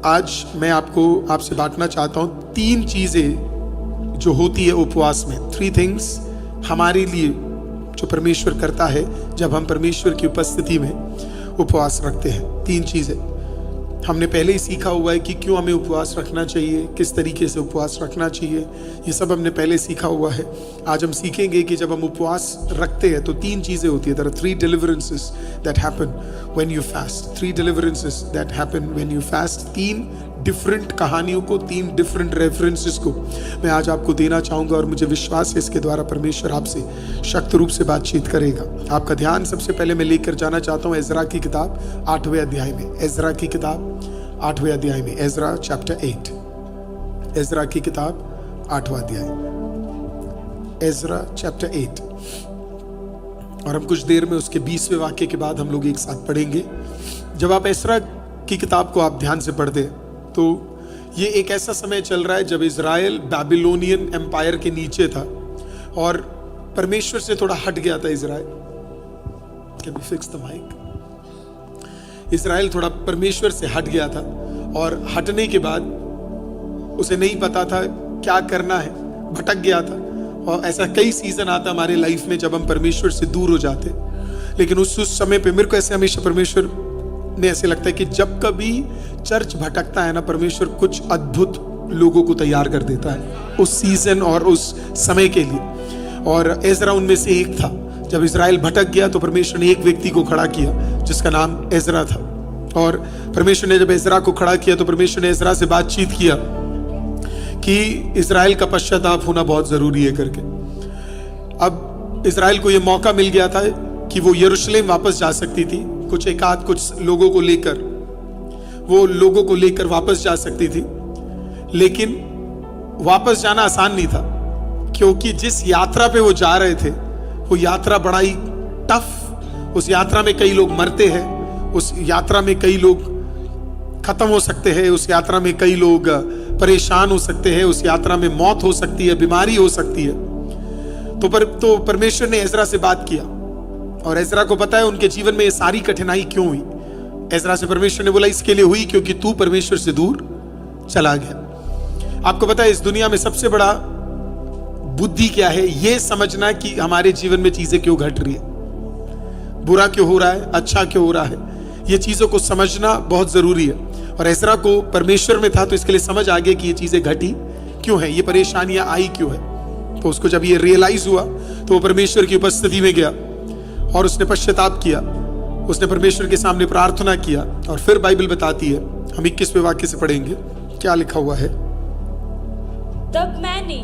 आज मैं आपसे बांटना चाहता हूँ 3 चीजें जो होती है उपवास में। 3 थिंग्स हमारे लिए जो परमेश्वर करता है जब हम परमेश्वर की उपस्थिति में उपवास रखते हैं। 3 चीजें हमने पहले ही सीखा हुआ है कि क्यों हमें उपवास रखना चाहिए, किस तरीके से उपवास रखना चाहिए, ये सब हमने पहले सीखा हुआ है। आज हम सीखेंगे कि जब हम उपवास रखते हैं तो 3 चीजें होती है। There are 3 deliverances that happen when you fast. 3 deliverances that happen when you fast. 3 different कहानियों को, 3 डिफरेंट रेफरेंसेस को मैं आज आपको देना चाहूंगा और मुझे विश्वास है इसके द्वारा परमेश्वर आपसे शक्त रूप से बातचीत करेगा। आपका ध्यान सबसे पहले मैं लेकर जाना चाहता हूं एजरा की किताब 8वें अध्याय में। एजरा की किताब 8वें अध्याय में, एजरा चैप्टर 8। एजरा की किताब 8वां अध्याय, एजरा चैप्टर 8। और हम कुछ देर में उसके 20वें वाक्य के बाद हम लोग एक साथ पढ़ेंगे। जब आप एजरा की किताब को आप ध्यान से पढ़ते तो ये एक ऐसा समय चल रहा है जब इजराइल बैबिलोनियन एम्पायर के नीचे था और परमेश्वर से थोड़ा हट गया था। Israel, can we fix the mic? Israel थोड़ा परमेश्वर से हट गया था और हटने के बाद उसे नहीं पता था क्या करना है, भटक गया था। और ऐसा कई सीजन आता हमारे लाइफ में जब हम परमेश्वर से दूर हो जाते। लेकिन उस समय पे मेरे को ऐसे हमेशा परमेश्वर ने ऐसे लगता है कि जब कभी चर्च भटकता है ना, परमेश्वर कुछ अद्भुत लोगों को तैयार कर देता है उस सीजन और उस समय के लिए। और एजरा उनमें से एक था। जब इजराइल भटक गया तो परमेश्वर ने एक व्यक्ति को खड़ा किया जिसका नाम एजरा था। और परमेश्वर ने जब एजरा को खड़ा किया तो परमेश्वर ने एजरा से बातचीत किया कि इजराइल का पश्चाताप होना बहुत जरूरी है करके। अब इजराइल को यह मौका मिल गया था कि वो यरूशलेम वापस जा सकती थी, कुछ लोगों को लेकर, वो लोगों को लेकर वापस जा सकती थी। लेकिन वापस जाना आसान नहीं था क्योंकि जिस यात्रा पे वो जा रहे थे वो यात्रा बड़ा ही टफ। उस यात्रा में कई लोग मरते हैं, उस यात्रा में कई लोग खत्म हो सकते हैं, उस यात्रा में कई लोग परेशान हो सकते हैं, उस यात्रा में मौत हो सकती है, बीमारी हो सकती है। तो परमेश्वर ने एजरा से बात किया और एजरा को पता है उनके जीवन में ये सारी कठिनाई क्यों हुई। एजरा से परमेश्वर ने बोला इसके लिए हुई क्योंकि तू परमेश्वर से दूर चला गया। आपको पता है इस दुनिया में सबसे बड़ा बुद्धि क्या है? ये समझना कि हमारे जीवन में चीजें क्यों घट रही है, बुरा क्यों हो रहा है, अच्छा क्यों हो रहा है। ये चीजों को समझना बहुत जरूरी है। और एजरा को परमेश्वर में था तो इसके लिए समझ आ गया कि ये चीजें घटी क्यों है, ये परेशानियां आई क्यों है। तो उसको जब ये रियलाइज हुआ तो वो परमेश्वर की उपस्थिति में गया और उसने पश्चाताप किया, उसने परमेश्वर के सामने प्रार्थना किया। और फिर बाइबल बताती है, हम 21वें वाक्य से पढ़ेंगे, क्या लिखा हुआ है। तब मैंने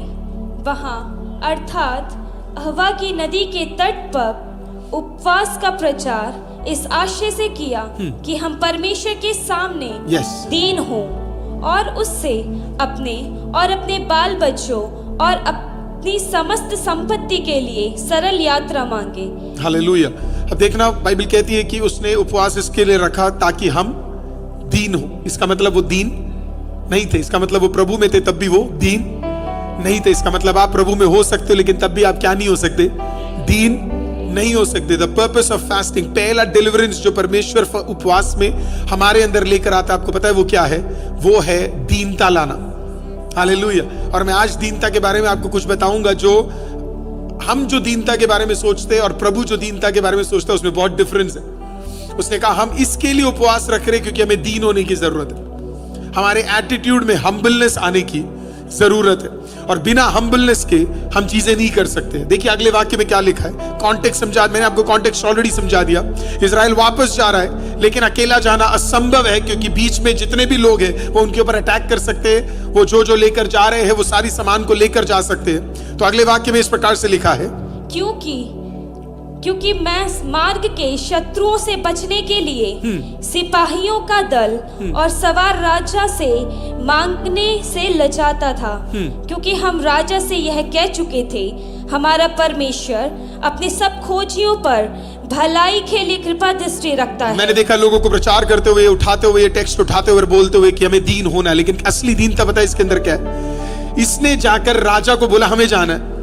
वहां अर्थात अहवा की नदी के तट पर उपवास का प्रचार इस आशय से किया कि हम परमेश्वर के सामने दीन हों और उससे अपने और अपने बाल बच्चों और अपनी समस्त संपत्ति के लिए सरल यात्रा मांगे। हालेलुया। अब देखना, बाइबल कहती है कि उसने उपवास इसके लिए रखा ताकि हम दीन हो। इसका मतलब वो दीन नहीं थे, इसका मतलब वो प्रभु में थे तब भी वो दीन नहीं थे। इसका मतलब आप प्रभु में हो सकते हो लेकिन तब भी आप क्या नहीं हो सकते? दीन नहीं हो सकते। द पर्पस ऑफ फास्टिंग, पहला डिलीवरेंस जो परमेश्वर उपवास में हमारे अंदर लेकर आता है, आपको पता है वो क्या है? वो है दीनता लाना। हालेलुया। और मैं आज दीनता के बारे में आपको कुछ बताऊंगा। जो हम जो दीनता के बारे में सोचते हैं और प्रभु जो दीनता के बारे में सोचता है उसमें बहुत डिफरेंस है। उसने कहा हम इसके लिए उपवास रख रहे क्योंकि हमें दीन होने की जरूरत है, हमारे एटीट्यूड में हम्बलनेस आने की जरूरत है और बिना हम्बलनेस के हम चीजें नहीं कर सकते। देखिए अगले वाक्य में क्या लिखा है, कॉन्टेक्स्ट समझा, मैंने आपको कॉन्टेक्स्ट ऑलरेडी समझा दिया। इजराइल वापस जा रहा है लेकिन अकेला जाना असंभव है क्योंकि बीच में जितने भी लोग हैं वो उनके ऊपर अटैक कर सकते हैं। वो जो लेकर जा रहे हैं वो सारी सामान को लेकर जा सकते हैं। तो अगले वाक्य में इस प्रकार से लिखा है, क्योंकि मैं मार्ग के शत्रुओं से बचने के लिए सिपाहियों का दल और सवार राजा से मांगने से लजाता था। क्योंकि हम राजा से यह कह चुके थे, हमारा परमेश्वर अपने सब खोजियों पर भलाई के लिए कृपा दृष्टि रखता है। मैंने देखा लोगों को प्रचार करते हुए, उठाते हुए, टेक्स्ट उठाते हुए, बोलते हुए कि हमें दीन होना है, लेकिन असली दीनता पता है इसके अंदर क्या है? इसने जाकर राजा को बोला हमें जाना है,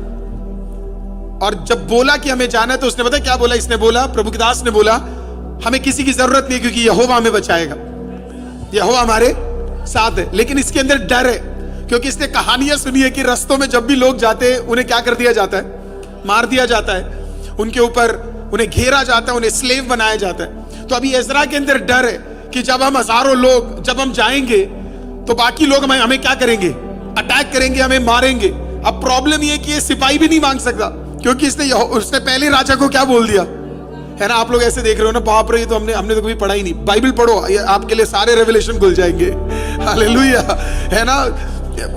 और जब बोला कि हमें जाना है तो उसने पता क्या बोला? इसने बोला, प्रभु के दास ने बोला, हमें किसी की जरूरत नहीं क्योंकि यहोवा हमें बचाएगा, यहोवा हमारे साथ है, लेकिन इसके अंदर डर है, क्योंकि इसने कहानियां सुनी है कि रस्तों में जब भी लोग जाते हैं उन्हें क्या कर दिया जाता है, मार दिया जाता है, उनके ऊपर उन्हें घेरा जाता है, उन्हें स्लेव बनाया जाता है। तो अभी एजरा के अंदर डर है कि जब हम हजारों लोग जब हम जाएंगे तो बाकी लोग हमें क्या करेंगे, अटैक करेंगे, हमें मारेंगे। अब प्रॉब्लम ये कि ये सिपाही भी नहीं मांग सकता, क्योंकि उसने पहले राजा को क्या बोल दिया है ना। आप लोग ऐसे देख रहे हो ना, बाप रे, ये तो हमने तो कभी पढ़ा ही नहीं। बाइबल पढ़ो, आपके लिए सारे रेवलेशन खुल जाएंगे। हालेलुया, है ना।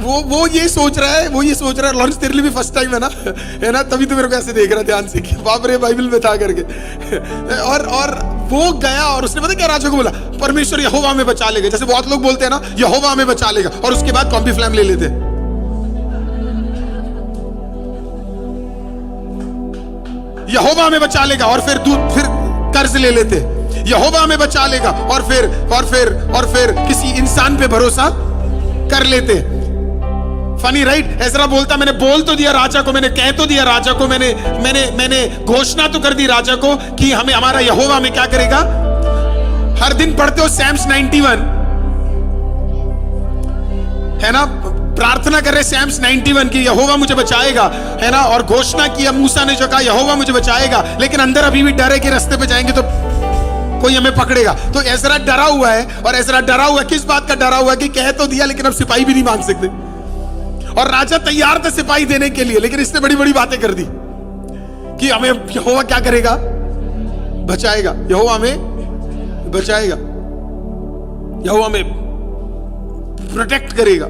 वो ये सोच रहा है लॉरेंस तेरे लिए भी फर्स्ट टाइम है ना, तभी तो मेरे को ऐसे देख रहा ध्यान से कि बाप रे बाइबल में था करके। और वो गया और उसने पता क्या राजा को बोला, परमेश्वर यहोवा हमें बचा लेगा। जैसे बहुत लोग बोलते हैं ना, यहोवा हमें बचा लेगा, और उसके बाद कॉम्बी फ्लैम ले लेते हैं। यहोवा हमें बचा लेगा और फिर कर्ज ले लेते, यहोवा हमें बचा लेगा और फिर किसी इंसान पे भरोसा कर लेते। Funny right. एजरा बोलता, मैंने बोल तो दिया राजा को, मैंने कह तो दिया राजा को, मैंने घोषणा तो कर दी राजा को कि हमें हमारा यहोवा हमें क्या करेगा। हर दिन पढ़ते हो सैम्स 91, है ना, प्रार्थना कर रहे सैम्स 91 की यहोवा मुझे बचाएगा, है ना, और घोषणा की मूसा ने जो कहा यहोवा मुझे बचाएगा, लेकिन अंदर अभी भी डर है कि रास्ते पे जाएंगे तो कोई हमें पकड़ेगा। तो एजरा डरा हुआ है, और एजरा डरा हुआ है, किस बात का डरा हुआ है कि कह तो दिया लेकिन अब सिपाही भी नहीं मांग सकते, और राजा तैयार था सिपाही देने के लिए, लेकिन इसने बड़ी बड़ी बातें कर दी कि हमें यहोवा क्या करेगा, बचाएगा, यहोवा हमें बचाएगा, यहोवा हमें प्रोटेक्ट करेगा।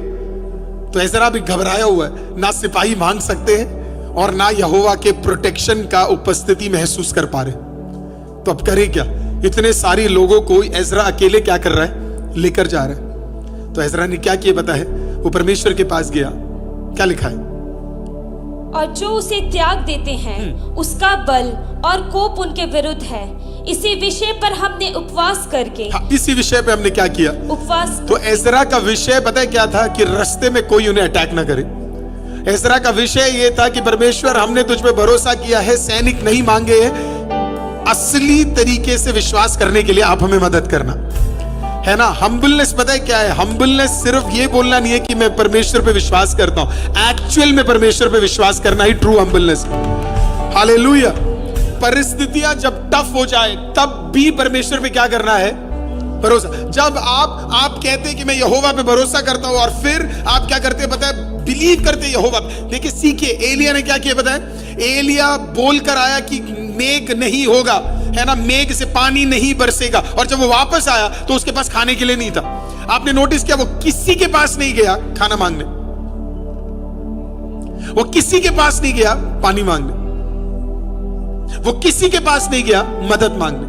तो एजरा भी घबराया हुआ है, ना सिपाही मांग सकते हैं और ना यहोवा के प्रोटेक्शन का उपस्थिति महसूस कर पा रहे। तो अब करे क्या, इतने सारे लोगों को एजरा अकेले क्या कर रहा है, लेकर जा रहा है। तो एजरा ने क्या किया पता है, वो परमेश्वर के पास गया, क्या लिखा है, और जो उसे त्याग देते हैं उसका बल और कोप उनके विरुद्ध है। इसी विषय पर हमने उपवास करके, हाँ, इसी विषय पे हमने क्या किया, उपवास। तो एजरा का विषय पता है क्या था, कि रास्ते में कोई उन्हें अटैक ना करे। एजरा का विषय ये था कि परमेश्वर हमने तुझ पे भरोसा किया है, सैनिक नहीं मांगे हैं, असली तरीके से विश्वास करने के लिए आप हमें मदद करना, है ना। हम्बलनेस पता है क्या है, हम्बलनेस सिर्फ ये बोलना नहीं है कि मैं परमेश्वर पे विश्वास करता हूं, एक्चुअल में परमेश्वर पे विश्वास करना ही ट्रू हम्बलनेस। हालेलुया। परिस्थितियां जब टफ हो जाए तब भी परमेश्वर पे क्या करना है, भरोसा। जब आप कहते हैं कि मैं यहोवा पे भरोसा करता हूं, और फिर आप क्या करते हैं पता है, बिलीव करते हैं यहोवा। देखिए सीखिए, एलिया ने क्या किया पता है, एलिया बोलकर आया कि मेघ नहीं होगा, है ना, मेघ से पानी नहीं बरसेगा, और जब वो वापस आया तो उसके पास खाने के लिए नहीं था। आपने नोटिस किया, वो किसी के पास नहीं गया खाना मांगने, वो किसी के पास नहीं गया पानी मांगने, वो किसी के पास नहीं गया मदद मांगने।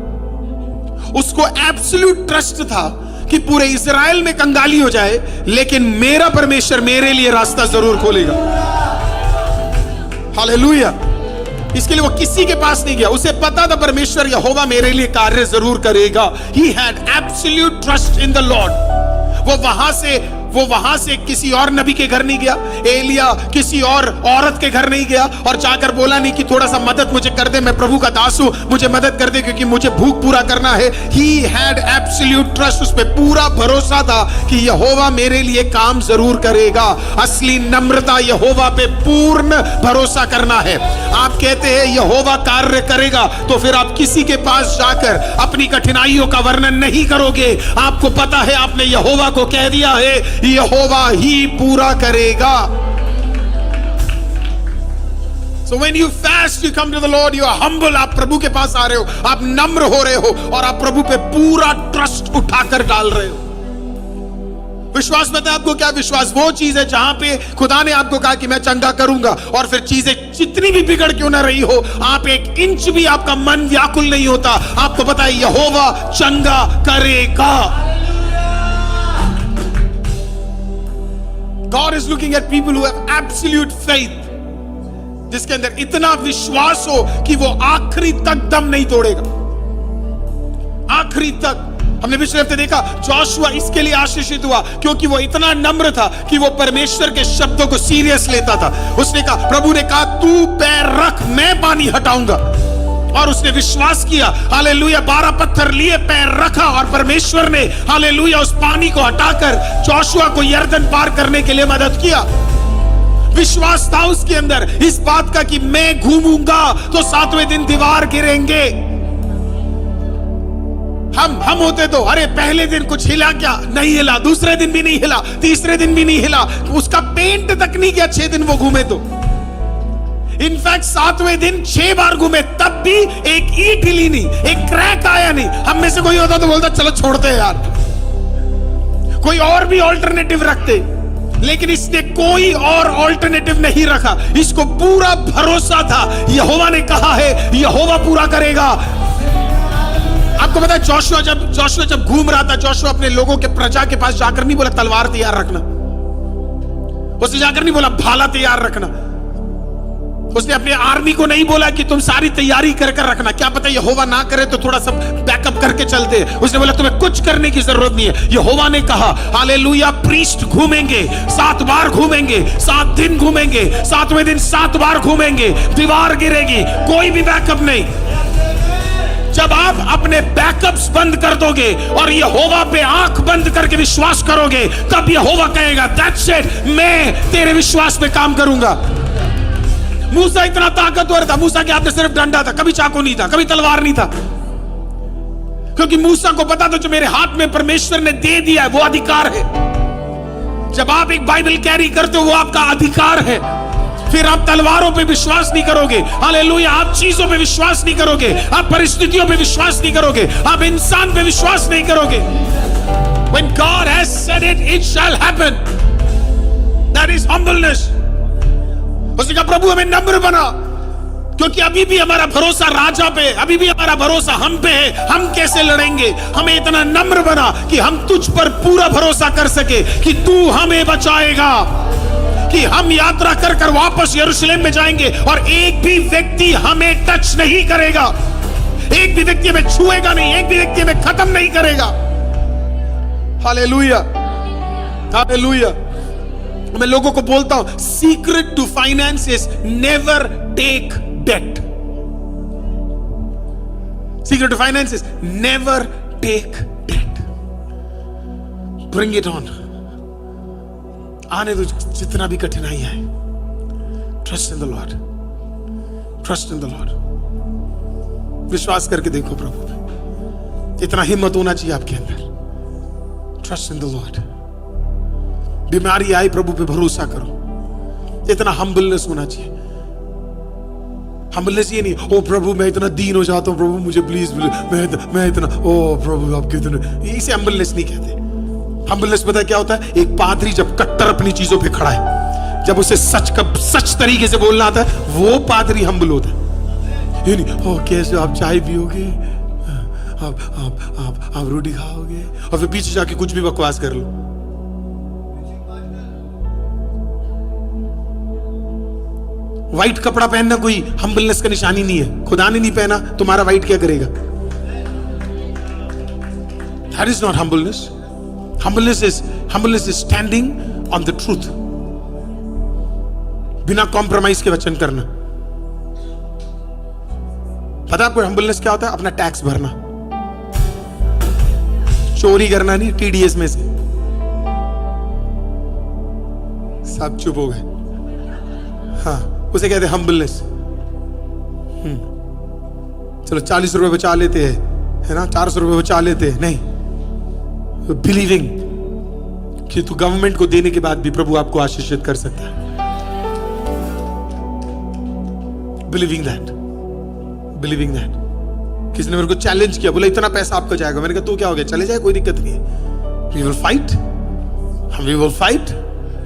उसको एब्सोल्यूट ट्रस्ट था कि पूरे इजराइल में कंगाली हो जाए, लेकिन मेरा परमेश्वर मेरे लिए रास्ता जरूर खोलेगा। हालेलुया। इसके लिए वो किसी के पास नहीं गया, उसे पता था परमेश्वर यहोवा मेरे लिए कार्य जरूर करेगा। He had absolute trust in the Lord। वो वहां से किसी और नबी के घर नहीं गया, एलिया किसी और औरत के घर नहीं गया और जाकर बोला नहीं कि थोड़ा सा मदद मुझे कर दे, मैं प्रभु का दास हूं, मुझे मदद कर दे क्योंकि मुझे भूख पूरा करना है। He had absolute trust, उस पे पूरा भरोसा था कि यहोवा मेरे लिए काम जरूर करेगा। असली नम्रता यहोवा पे पूर्ण भरोसा करना है। आप कहते हैं यहोवा कार्य करेगा, तो फिर आप किसी के पास जाकर अपनी कठिनाइयों का वर्णन नहीं करोगे। आपको पता है आपने यहोवा को कह दिया है, यहोवा ही पूरा करेगा। So when you fast, you come to the Lord, you are humble, आप प्रभु के पास आ रहे हो, आप नम्र हो रहे हो और आप प्रभु पे पूरा ट्रस्ट उठाकर डाल रहे हो। विश्वास में आपको क्या, विश्वास वो चीज है जहां पे खुदा ने आपको कहा कि मैं चंगा करूंगा, और फिर चीजें जितनी भी बिगड़ क्यों ना रही हो, आप एक इंच भी आपका मन व्याकुल नहीं होता। आपको पता है यहोवा चंगा करेगा। God is looking at people who have absolute faith, जिसके अंदर इतना विश्वास हो कि वो आखिरी तक दम नहीं तोड़ेगा, आखिरी तक। हमने पिछले हफ्ते देखा जोशुआ इसके लिए आशीषित हुआ क्योंकि वो इतना नम्र था कि वो परमेश्वर के शब्दों को सीरियस लेता था। उसने कहा, प्रभु ने कहा तू पैर रख, मैं पानी हटाऊंगा। और उसने विश्वास किया। हालेलुया। 12 पत्थर लिए, पैर रखा और परमेश्वर ने हालेलुया उस पानी को हटाकर जोशुआ को यरदन पार करने के लिए मदद किया। विश्वास था उसके अंदर इस बात का कि मैं घूमूंगा तो 7वें दिन दीवार गिरेंगे। हम होते तो अरे पहले दिन कुछ हिला क्या, नहीं हिला, दूसरे दिन भी नहीं हिला, तीसरे दिन भी नहीं हिला, उसका पेंट तक नहीं किया 6 दिन वो घूमे तो। इनफैक्ट 7वें दिन 6 बार घूमे तब भी एक ईंट हिली नहीं, एक क्रैक आया नहीं। हम में से कोई होता तो बोलता चलो छोड़ते हैं यार, कोई और भी ऑल्टरनेटिव रखते, लेकिन इसने कोई और ऑल्टरनेटिव नहीं रखा। इसको पूरा भरोसा था यहोवा ने कहा है यहोवा पूरा करेगा। आपको पता है जोशुआ जब घूम रहा था, जोशुआ अपने लोगों के प्रजा के पास जाकर नहीं बोला तलवार तैयार रखना, उसने जाकर नहीं बोला भाला तैयार रखना, उसने अपने आर्मी को नहीं बोला कि तुम सारी तैयारी कर रखना, क्या पता यहोवा ना करे तो थोड़ा सा बैकअप करके चलते। उसने बोला तुम्हें कुछ करने की जरूरत नहीं है। यहोवा ने कहा हालेलुया प्रीस्ट घूमेंगे, 7 बार घूमेंगे, 7 दिन घूमेंगे, 7वें दिन 7 बार घूमेंगे, दीवार गिरेगी, कोई भी बैकअप नहीं। जब आप अपने बैकअप्स बंद कर दोगे और यहोवा पे आंख बंद करके विश्वास करोगे, तब यहोवा कहेगा दैट्स इट, मैं तेरे विश्वास पे काम करूंगा। मूसा इतना ताकतवर था, मूसा के हाथ में सिर्फ डंडा था, कभी चाकू नहीं था, कभी तलवार नहीं था, क्योंकि मूसा को पता था जो मेरे हाथ में परमेश्वर ने दे दिया है वो अधिकार है। जब आप एक बाइबल कैरी करते हो वो आपका अधिकार है। फिर आप तलवारों पे विश्वास नहीं करोगे, हालेलुया, आप चीजों पे विश्वास नहीं करोगे, आप परिस्थितियों पे विश्वास नहीं करोगे, आप इंसान पे विश्वास नहीं करोगे। When God has said it, it shall happen. That is humbleness. उसने कहा प्रभु हमें नम्र बना, क्योंकि अभी भी हमारा भरोसा राजा पे, अभी भी हमारा भरोसा हम पे है। हम कैसे लड़ेंगे? हमें इतना नम्र बना कि हम तुझ पर पूरा भरोसा कर सके कि तू हमें बचाएगा, कि हम यात्रा कर कर वापस यरूशलेम में जाएंगे और एक भी व्यक्ति हमें टच नहीं करेगा, एक भी व्यक्ति हमें छुएगा नहीं, एक भी व्यक्ति हमें खत्म नहीं करेगा। Hallelujah, hallelujah. मैं लोगों को बोलता हूं secret to finance is never take debt. Secret to finance is never take debt. Bring it on, आने दो जितना भी कठिनाई है। Trust in the Lord, trust in the Lord. विश्वास करके देखो प्रभु पे, इतना हिम्मत होना चाहिए आपके अंदर। Trust in the Lord. बीमारी आई प्रभु पे भरोसा करो, इतना हम्बलनेस होना चाहिए। हम्बलनेस ये नहीं ओ प्रभु मैं इतना दीन हो जाता हूं, प्रभु मुझे प्लीज मैं इतना, ओ प्रभु आप कितने, इसे हम्बलनेस नहीं कहते। हम्बलनेस पता है क्या होता है? एक पादरी जब कट्टर अपनी चीजों पे खड़ा है, जब उसे सच तरीके से बोलना आता है, वो पादरी हम्बल होता है। ये नहीं ओ कैसे आप चाय पियोगे, आप रोटी खाओगे, और फिर पीछे जाके कुछ भी बकवास कर लो। व्हाइट कपड़ा पहनना कोई हम्बलनेस का निशानी नहीं है। खुदा ने नहीं पहना, तुम्हारा व्हाइट क्या करेगा? That is not humbleness. Humbleness is standing on the truth. बिना कॉम्प्रोमाइज के वचन करना। पता है आपको हम्बलनेस क्या होता है? अपना टैक्स भरना, चोरी करना नहीं, टीडीएस में से। सब चुप हो गए। हाँ, उसे कहते हैं हम्बलनेस। चलो 40 रुपए बचा लेते हैं, है ना, 400 रुपए बचा लेते हैं। नहीं, बिलीविंग कि तू गवर्नमेंट को देने के बाद भी प्रभु आपको आशीषित कर सकता है। Believing that. किसी ने मेरे को चैलेंज किया, बोला इतना पैसा आपका जाएगा। मैंने कहा तो क्या हो गया, चले जाए, कोई दिक्कत नहीं है। We will fight.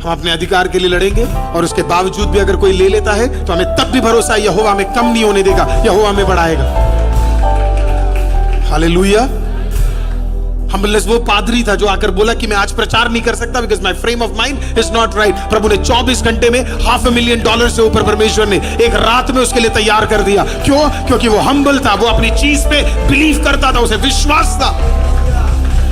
हम अपने अधिकार के लिए लड़ेंगे, और उसके बावजूद भी अगर कोई ले लेता है तो हमें तब भी भरोसा है यहोवा हमें कम नहीं होने देगा, यहोवा हमें बढ़ाएगा। हालेलुया। हम्बलनेस वो पादरी था जो आकर बोला कि मैं आज प्रचार नहीं कर सकता because my frame of mind is not right. प्रभु ने 24 घंटे में $500,000 से ऊपर परमेश्वर ने एक रात में उसके लिए तैयार कर दिया। क्यों? क्योंकि वो हम्बल था, वो अपनी चीज पे बिलीव करता था, उसे विश्वास था।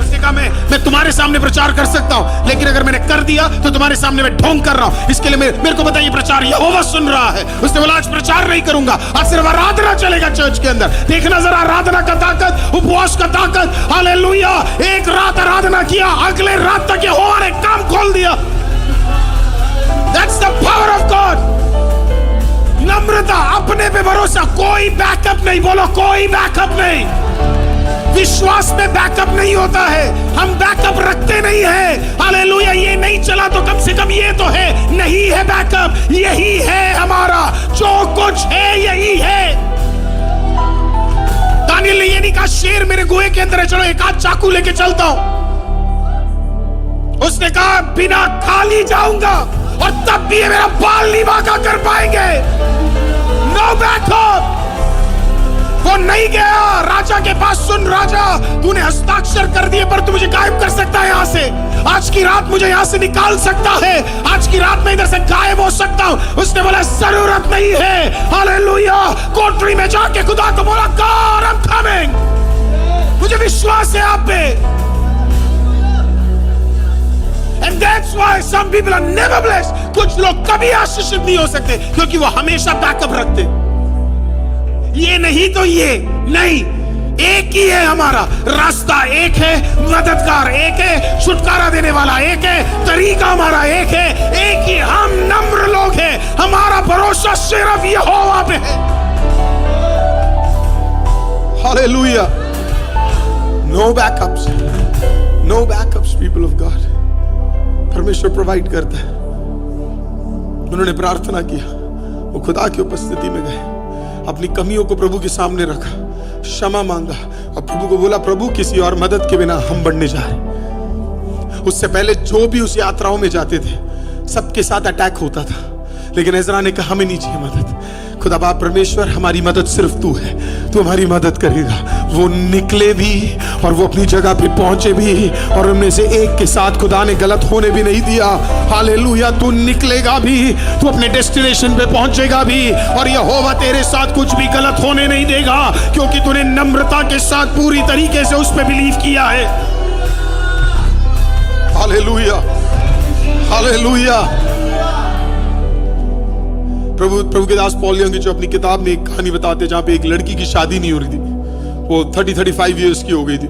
उसने कहा मैं तुम्हारे सामने प्रचार कर सकता हूं, लेकिन अगर मैंने कर दिया तो तुम्हारे सामने मैं ढोंग कर रहा हूं। इसके लिए मेरे को बताइए प्रचार यहोवा सुन रहा है। उसने बोला आज प्रचार नहीं करूंगा, आज सिर्फ आराधना चलेगा चर्च के अंदर। देखना जरा आराधना का ताकत, उपवास का ताकत। हालेलुया। एक रात आराधना किया, अगले रात तक यहोवा ने काम खोल दिया। That's the power of God. नम्रता, अपने पे भरोसा, कोई बैकअप नहीं। बोलो कोई बैकअप नहीं। विश्वास में बैकअप नहीं होता है, हम बैकअप रखते नहीं है। हालेलुया। ये नहीं चला तो कम से कम ये तो है, नहीं है बैकअप, यही है हमारा, जो कुछ है यही है। दानियल ने ये नहीं कहा शेर मेरे गुहे के अंदर है, चलो एक आध चाकू लेके चलता हूं। उसने कहा बिना खाली जाऊंगा और तब भी ये मेरा बाल नहीं बांका कर पाएंगे। No backup. वो नहीं गया राजा के पास, सुन राजा तूने हस्ताक्षर कर दिए पर तू मुझे गायब कर सकता है यहां से, आज की रात मुझे यहां से निकाल सकता है, आज की रात मैं इधर से गायब हो सकता हूं। उसने बोला जरूरत नहीं है। हालेलुया। कोठरी में जाके खुदा को बोला गॉड आई एम कमिंग, मुझे विश्वास है आप पे। And that's why some people are never blessed. कुछ लोग कभी आशीषित नहीं हो सकते क्योंकि वो हमेशा बैकअप रखते। ये नहीं तो ये नहीं, एक ही है हमारा रास्ता, एक है मददगार, एक है छुटकारा देने वाला, एक है तरीका हमारा, एक है, एक ही हम नम्र लोग हैं। हमारा भरोसा सिर्फ यहोवा पे है। Hallelujah. No backups, no backups people of God. परमेश्वर प्रोवाइड करता है। उन्होंने प्रार्थना किया, वो खुदा की उपस्थिति में गए, अपनी कमियों को प्रभु के सामने रखा, क्षमा मांगा और प्रभु को बोला प्रभु किसी और मदद के बिना हम बढ़ने जा रहे। उससे पहले जो भी उस यात्राओं में जाते थे सबके साथ अटैक होता था, लेकिन इज़रा ने कहा हमें नहीं चाहिए मदद। खुदा बाप परमेश्वर हमारी मदद सिर्फ तू है, तू हमारी मदद करेगा। वो निकले भी और वो अपनी जगह पे पहुंचे भी और उनमें से एक के साथ खुदा ने गलत होने भी नहीं दिया। हालेलुया। तू निकलेगा भी, तू अपने डेस्टिनेशन पे पहुंचेगा भी और यहोवा तेरे साथ कुछ भी गलत होने नहीं देगा क्योंकि तूने नम्रता के साथ पूरी तरीके से उस पे बिलीव किया है। हालेलुया। हालेलुया। प्रभु के दास पॉल यंग जो अपनी किताब में एक कहानी बताते जहां पे एक लड़की की शादी नहीं हो रही थी। वो 30-35 इयर्स की हो गई थी,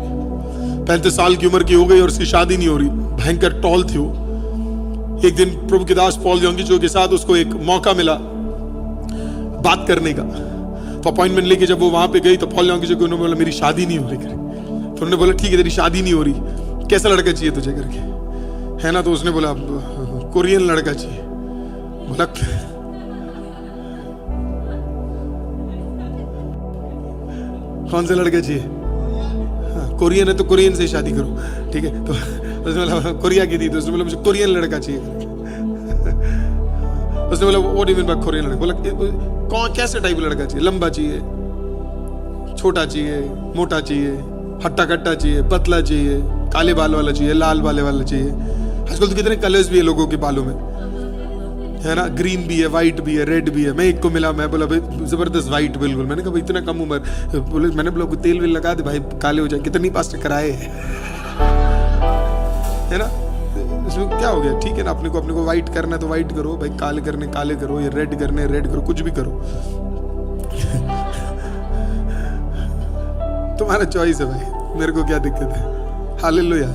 35 साल की उम्र की हो गई और उसकी शादी नहीं हो रही। भयंकर टॉल थी वो। एक दिन प्रभु के दास पॉल यंग जो के साथ उसको एक मौका मिला बात करने का। तो अपॉइंटमेंट लेके जब वो वहां पे गई तो पॉल यंग जो उन्होंने बोला मेरी शादी नहीं हो रही करके। तो उन्होंने बोला ठीक है तेरी शादी नहीं हो रही, कैसा लड़का चाहिए तुझे करके, है ना। तो उसने बोला कोरियन लड़का चाहिए। बोला कौन से लड़के चाहिए? हाँ, कोरियन है तो कोरियन से शादी करो, ठीक है। तो उसने बोला कोरिया की थी, तो उसने बोला मुझे कोरियन लड़का चाहिए। उसने बोला what do you mean by Korean लड़का? बोला कौन कैसे टाइप लड़का चाहिए? लंबा चाहिए, छोटा चाहिए, मोटा चाहिए, हट्टा कट्टा चाहिए, पतला चाहिए, काले बाल वाला चाहिए, लाल बाल वाला चाहिए। आजकल तो कितने कलर्स भी है लोगों के बालों में, है ना। ग्रीन भी है, व्हाइट भी है, रेड भी है। मैं एक को मिला, मैं बोला भाई जबरदस्त व्हाइट बिल्कुल। मैंने कहा इतना कम उम्र, बोले मैंने बोला तेल वेल लगा दे भाई काले हो जाए। कितनी पास कराए है ना। इसमें क्या हो गया? ठीक है ना, अपने को व्हाइट करना है तो व्हाइट करो भाई, काले करने काले करो, ये रेड करने रेड करो, कुछ भी करो। तुम्हारा चॉइस है भाई, मेरे को क्या दिक्कत है। हालेलुया।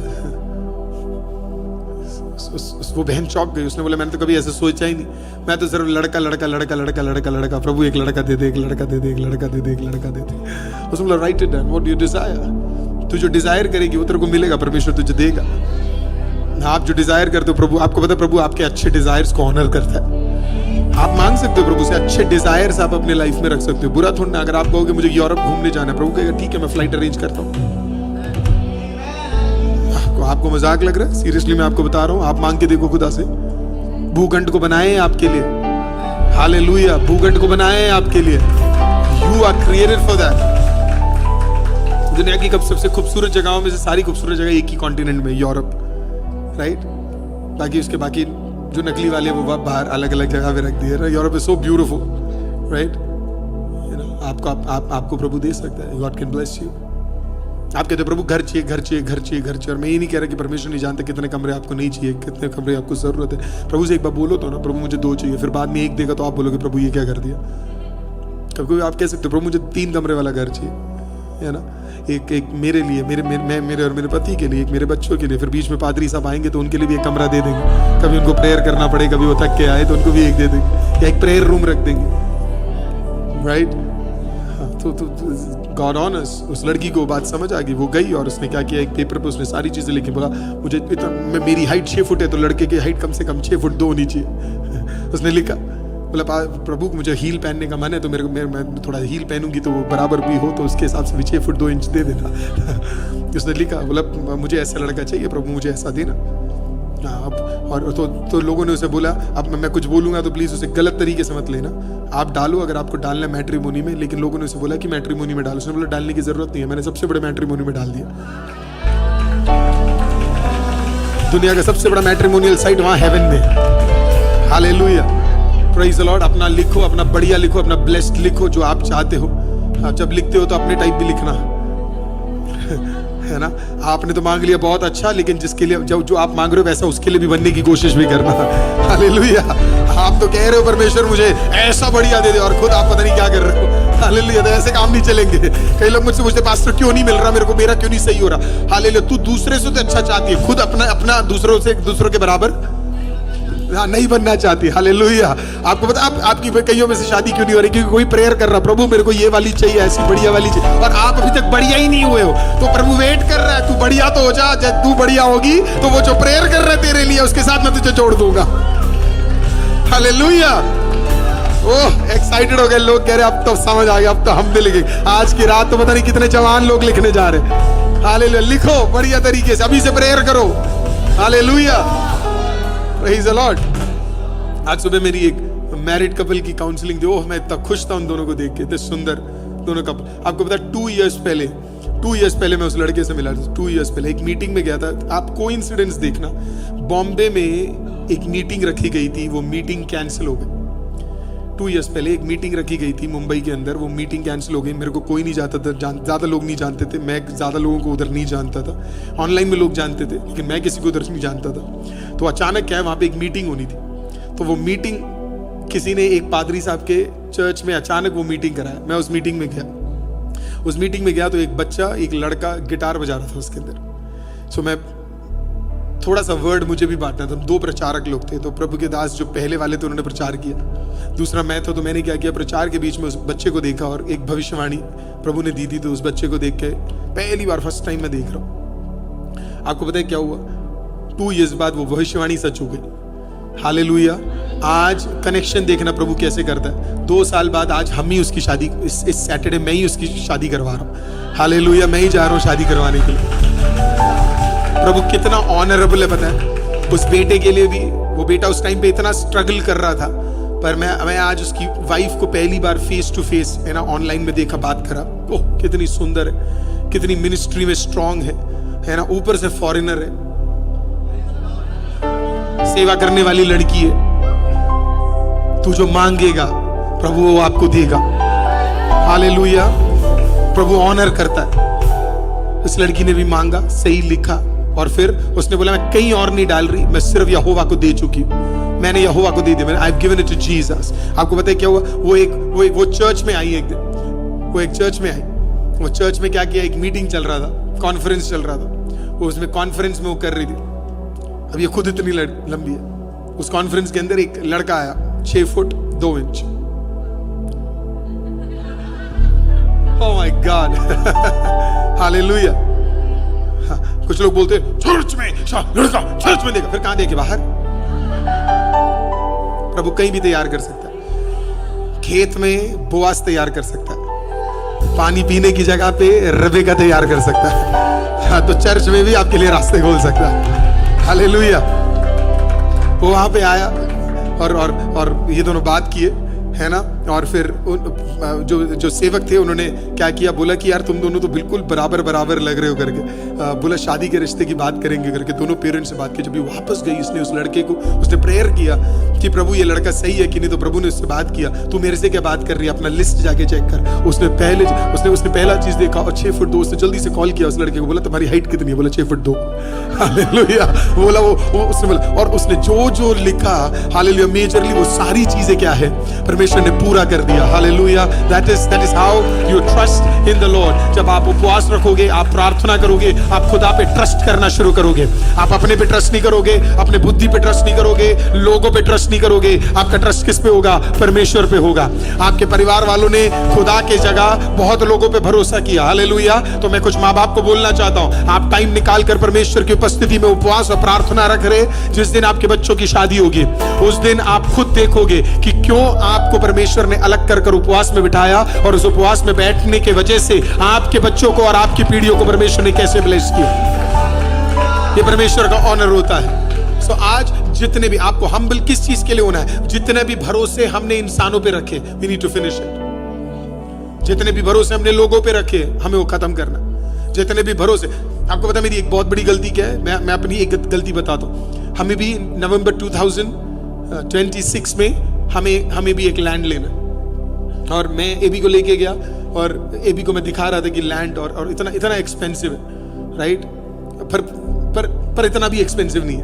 वो बहन चौंक गई। उसने बोला मैंने तो कभी ऐसे सोचा ही नहीं, मैं तो सिर्फ लड़का लड़का लड़का लड़का लड़का लड़का, प्रभु एक लड़का दे दे, एक लड़का दे दे, एक लड़का दे दे, एक लड़का दे दे। उसने बोला right it down, what you desire. तू जो डिजायर करेगी वो तेरे को मिलेगा, परमेश्वर तुझे देगा। आप जो डिजायर करते हो प्रभु, आपको पता है प्रभु आपके अच्छे डिजायर्स को ऑनर करता है। आप मांग सकते हो प्रभु से, अच्छे डिजायर्स आप अपने लाइफ में रख सकते हो। बुरा थोड़ा ना, अगर आप कहोगे मुझे यूरोप घूमने जाना है, प्रभु कहेगा ठीक है मैं फ्लाइट अरेंज करता हूँ। आपको मजाक लग रहा है? सीरियसली मैं आपको बता रहा हूं, आप मांग के देखो खुदा से। भूखंड को बनाए आपके लिए, हालेलुया, भूखंड को बनाए आपके लिए। You are created for that. दुनिया की सबसे खूबसूरत जगहों में से सारी खूबसूरत जगह एक ही कॉन्टिनेंट में, यूरोप, राइट। बाकी उसके बाकी जो नकली वाले वो बाहर अलग अलग जगह पे रख दिए। Europe is so beautiful, right. आपको प्रभु दे सकता है। God can bless you. आप कहते हो प्रभु घर चाहिए, घर चाहिए, घर चाहिए, घर चाहिए। और मैं ये नहीं कह रहा कि परमेश्वर नहीं जानते कितने कमरे आपको नहीं चाहिए, कितने कमरे आपको जरूरत है। प्रभु से एक बार बोलो तो ना, प्रभु मुझे 2 चाहिए, फिर बाद में 1 देगा तो आप बोलोगे प्रभु ये क्या कर दिया। कभी आप कह सकते हो प्रभु मुझे 3 कमरे वाला घर चाहिए, है ना। एक मेरे लिए, मेरे और मेरे पति के लिए, एक मेरे बच्चों के लिए, फिर बीच में पादरी साहब आएंगे तो उनके लिए भी एक कमरा दे देंगे। कभी उनको प्रेयर करना पड़े, कभी वो थक के आए तो उनको भी एक दे देंगे, या एक प्रेयर रूम रख देंगे, राइट। तो गॉड ऑनर्स, उस लड़की को बात समझ आ गई, वो गई और उसने क्या किया, एक पेपर पे उसने सारी चीजें लिखी, बोला मुझे इतना, मेरी हाइट 6 फुट है तो लड़के की हाइट कम से कम 6 फुट 2 होनी चाहिए। उसने लिखा, बोला प्रभु मुझे हील पहनने का मन है तो मैं थोड़ा हील पहनूंगी तो वो बराबर भी हो तो उसके हिसाब से भी 6 फुट 2 इंच दे देना। उसने लिखा, बोला मुझे ऐसा लड़का चाहिए प्रभु, मुझे ऐसा देना। और तो लोगों ने उसे बोला, अब मैं कुछ बोलूंगा तो प्लीज उसे गलत तरीके से मत लेना, आप डालो अगर आपको डालना है मैट्रिमोनी में। लेकिन लोगों ने उसे बोला कि मैट्रिमोनी में डालो। उसने बोला डालने की जरूरत नहीं है, मैंने सबसे बड़े मैट्रिमोनी में डाल दिया। दुनिया का सबसे बड़ा मैट्रिमोनियल साइट वहां हेवन में। Hallelujah, praise the Lord. अपना लिखो, अपना बढ़िया लिखो, अपना ब्लेस्ड लिखो जो आप चाहते हो। आप जब लिखते हो तो अपने टाइप भी लिखना, है ना। आपने तो मांग लिया बहुत अच्छा, लेकिन जिसके लिए जो आप मांग रहे हो वैसा उसके लिए भी बनने की कोशिश भी करना। हालेलुया। आप तो कह रहे हो परमेश्वर मुझे ऐसा बढ़िया दे दे और खुद आप पता नहीं क्या कर रहे हो। हालेलुया। तो ऐसे काम नहीं चलेंगे। कई लोग मुझसे पूछते पास्टर क्यों नहीं मिल रहा मेरे को, मेरा क्यों नहीं सही हो रहा। हालेलुया। तू दूसरे से तो अच्छा चाहती है, खुद अपना दूसरों के बराबर नहीं बनना चाहती। हालेलुया। आपको पता आपकी कईयों में से शादी क्यों नहीं हो रही, क्योंकि कोई प्रेयर कर रहा, प्रभु मेरे को ये वाली चाहिए, ऐसी बढ़िया वाली चाहिए, और आप अभी तक बढ़िया ही नहीं हुए हो। तो प्रभु वेट कर रहा है, तू बढ़िया तो हो जा, जब तू बढ़िया होगी तो वो जो प्रेयर कर रहा है तेरे लिए उसके साथ मैं तुझे जोड़ दूंगा। हालेलुया। ओह एक्साइटेड हो गए लोग, कह रहे अब तो समझ आ गया, अब तो हम भी लिखेंगे। आज की रात तो पता नहीं कितने जवान लोग लिखने जा रहे। हालेलुया। लिखो बढ़िया तरीके से, अभी से प्रेयर करो। हालेलुया। Praise the Lord. आज सुबह मेरी एक मैरिड कपल की काउंसलिंग थी। ओह मैं इतना खुश था उन दोनों को देख के, इतने सुंदर दोनों कपल। आपको पता 2 इयर्स पहले मैं उस लड़के से मिला था। 2 इयर्स पहले एक मीटिंग में गया था। आप कोइंसिडेंस देखना, बॉम्बे में एक मीटिंग रखी गई थी, वो मीटिंग कैंसिल हो गई। 2 इयर्स पहले एक मीटिंग रखी गई थी मुंबई के अंदर, वो मीटिंग कैंसिल हो गई। मेरे को कोई नहीं जाता था, ज्यादा लोग नहीं जानते थे, मैं ज्यादा लोगों को उधर नहीं जानता था। ऑनलाइन में लोग जानते थे लेकिन मैं किसी को उधर नहीं जानता था। तो अचानक क्या है, वहां पे एक मीटिंग होनी थी। तो वो मीटिंग किसी ने, एक पादरी साहब के चर्च में अचानक वो मीटिंग कराया। मैं उस मीटिंग में गया तो एक बच्चा, एक लड़का गिटार बजा रहा था उसके अंदर। सो मैं थोड़ा सा वर्ड मुझे भी बांटना था। 2 प्रचारक लोग थे। तो प्रभु के दास जो पहले वाले थे उन्होंने प्रचार किया, दूसरा मैं था। तो मैंने क्या किया, प्रचार के बीच में उस बच्चे को देखा और एक भविष्यवाणी प्रभु ने दी थी। तो उस बच्चे को देख के पहली बार फर्स्ट टाइम मैं देख रहा हूं। आपको पता है क्या हुआ, 2 इयर्स बाद वो भविष्यवाणी सच हो गई। हालेलुया। आज कनेक्शन देखना प्रभु कैसे करता है। 2 साल बाद आज हम ही उसकी शादी, इस सैटरडे मैं ही उसकी शादी करवा रहा हूँ। हालेलुया। मैं ही जा रहा हूँ शादी करवाने के लिए। प्रभु कितना ऑनरेबल है पता है। उस बेटे के लिए भी, वो बेटा उस टाइम पे इतना स्ट्रगल कर रहा था, पर मैं आज उसकी वाइफ को पहली बार फेस टू फेस, है ना, ऑनलाइन में देखा, बात करा। ओह कितनी सुंदर है, कितनी मिनिस्ट्री में स्ट्रांग है ना, ऊपर से फॉरेनर है, सेवा करने वाली लड़की है। तू जो मांगेगा प्रभु वो आपको देगा। हालेलुया। प्रभु ऑनर करता है। इस लड़की ने भी मांगा, सही लिखा, और फिर उसने बोला मैं कहीं और नहीं डाल रही, मैं सिर्फ यहोवा को दे चुकी हूँ, मैंने यहोवा को दे दिया, मैंने I have given it to Jesus. आपको पता है क्या हुआ, वो चर्च में आई एक दिन, वो एक चर्च में आई। वो चर्च में क्या किया, एक मीटिंग चल रहा था, कॉन्फ्रेंस चल रहा था। वो उसमें कॉन्फ्रेंस में वो कर रही थी। अब ये खुद इतनी लंबी है। उस कॉन्फ्रेंस के अंदर एक लड़का आया 6 foot 2 inch. Oh my God. Hallelujah. कुछ लोग बोलते हैं चर्च में लड़का, चर्च में देखा, फिर कहां देखे, बाहर। प्रभु कहीं भी तैयार कर सकता है। खेत में बोआस तैयार कर सकता है, पानी पीने की जगह पे रेबेका तैयार कर सकता है। हाँ, तो चर्च में भी आपके लिए रास्ते खोल सकता है। हालेलुया। वो वहां पे आया और ये दोनों बात किए, है ना। और फिर जो सेवक थे उन्होंने क्या किया, बोला कि यार तुम दोनों तो बिल्कुल बराबर बराबर लग रहे हो करके, बोला शादी के रिश्ते की बात करेंगे करके। दोनों पेरेंट्स से बात की। जब ये वापस गई, इसने उस लड़के को, उसने प्रेयर किया कि प्रभु ये लड़का सही है कि नहीं। तो प्रभु ने उससे बात किया, तू मेरे से क्या बात कर रही है, अपना लिस्ट जाके चेक कर। उसने पहला चीज देखा और 6 फुट 2, उसने जल्दी से कॉल किया उस लड़के को, बोला तुम्हारी हाइट कितनी है, बोला 6 फुट 2। हालेलुया। बोला वो उसने बोला, और उसने जो लिखा, हालेलुया, मेजरली वो सारी चीजें क्या है, परमेश्वर ने पूरा कर दिया। Hallelujah. That is how you trust in the Lord. जब आप उपवास रखोगे, आप प्रार्थना करोगे, आप खुदा पे ट्रस्ट करना शुरू करोगे। आप अपने पे ट्रस्ट नहीं करोगे, अपने बुद्धि पे ट्रस्ट नहीं करोगे, लोगों पे ट्रस्ट नहीं करोगे। आपका ट्रस्ट किस पे होगा? परमेश्वर पे होगा। आपके परिवार वालों ने खुदा के जगह बहुत लोगों पे भरोसा किया। हालेलुया। तो मैं कुछ माँ बाप को बोलना चाहता हूं, आप टाइम निकाल कर परमेश्वर की उपस्थिति में उपवास और प्रार्थना रख रहे। जिस दिन आपके बच्चों की शादी होगी, उस दिन आप खुद देखोगे कि क्यों आपको परमेश्वर ने अलग कर उपवास में बिठाया, और उस उपवास में बैठने के वजह से आपके बच्चों को और आपकी पीढ़ियों को परमेश्वर ने कैसे ब्लेस किया। ये परमेश्वर का ऑनर होता है। सो आज जितने भी आपको हम्बल किस चीज के लिए होना है, जितने भी भरोसे हमने इंसानों पे रखे, we need to finish it. जितने भी भरोसे हमने लोगों पे रखे, हमें वो खत्म करना। जितने भी भरोसे, आपको पता मेरी एक बहुत बड़ी गलती क्या है, मैं अपनी एक गलती बताता हूँ। हमें भी नवंबर 2026 में हमें भी एक लैंड लेना, और मैं एबी को लेके गया और एबी को मैं दिखा रहा था कि लैंड और इतना एक्सपेंसिव है, राइट। पर इतना भी एक्सपेंसिव नहीं है।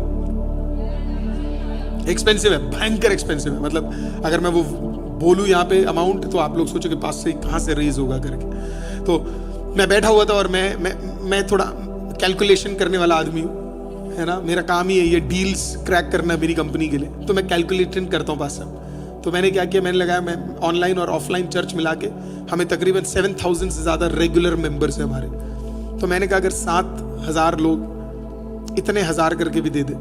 एक्सपेंसिव है, भयंकर एक्सपेंसिव है। मतलब अगर मैं वो बोलूं यहाँ पे अमाउंट, तो आप लोग सोचोगे पास से कहाँ से रेज होगा करके। तो मैं बैठा हुआ था और मैं थोड़ा कैलकुलेशन करने वाला आदमी हूँ, है ना। मेरा काम ही है ये डील्स क्रैक करना मेरी कंपनी के लिए, तो मैं कैलकुलेशन करता हूँ पास से। तो मैंने क्या किया, मैंने लगाया, मैं ऑनलाइन और ऑफलाइन चर्च मिला के हमें तकरीबन 7,000 से ज़्यादा रेगुलर मेंबर्स हैं हमारे। तो मैंने कहा अगर 7,000 लोग इतने हजार करके भी दे दे,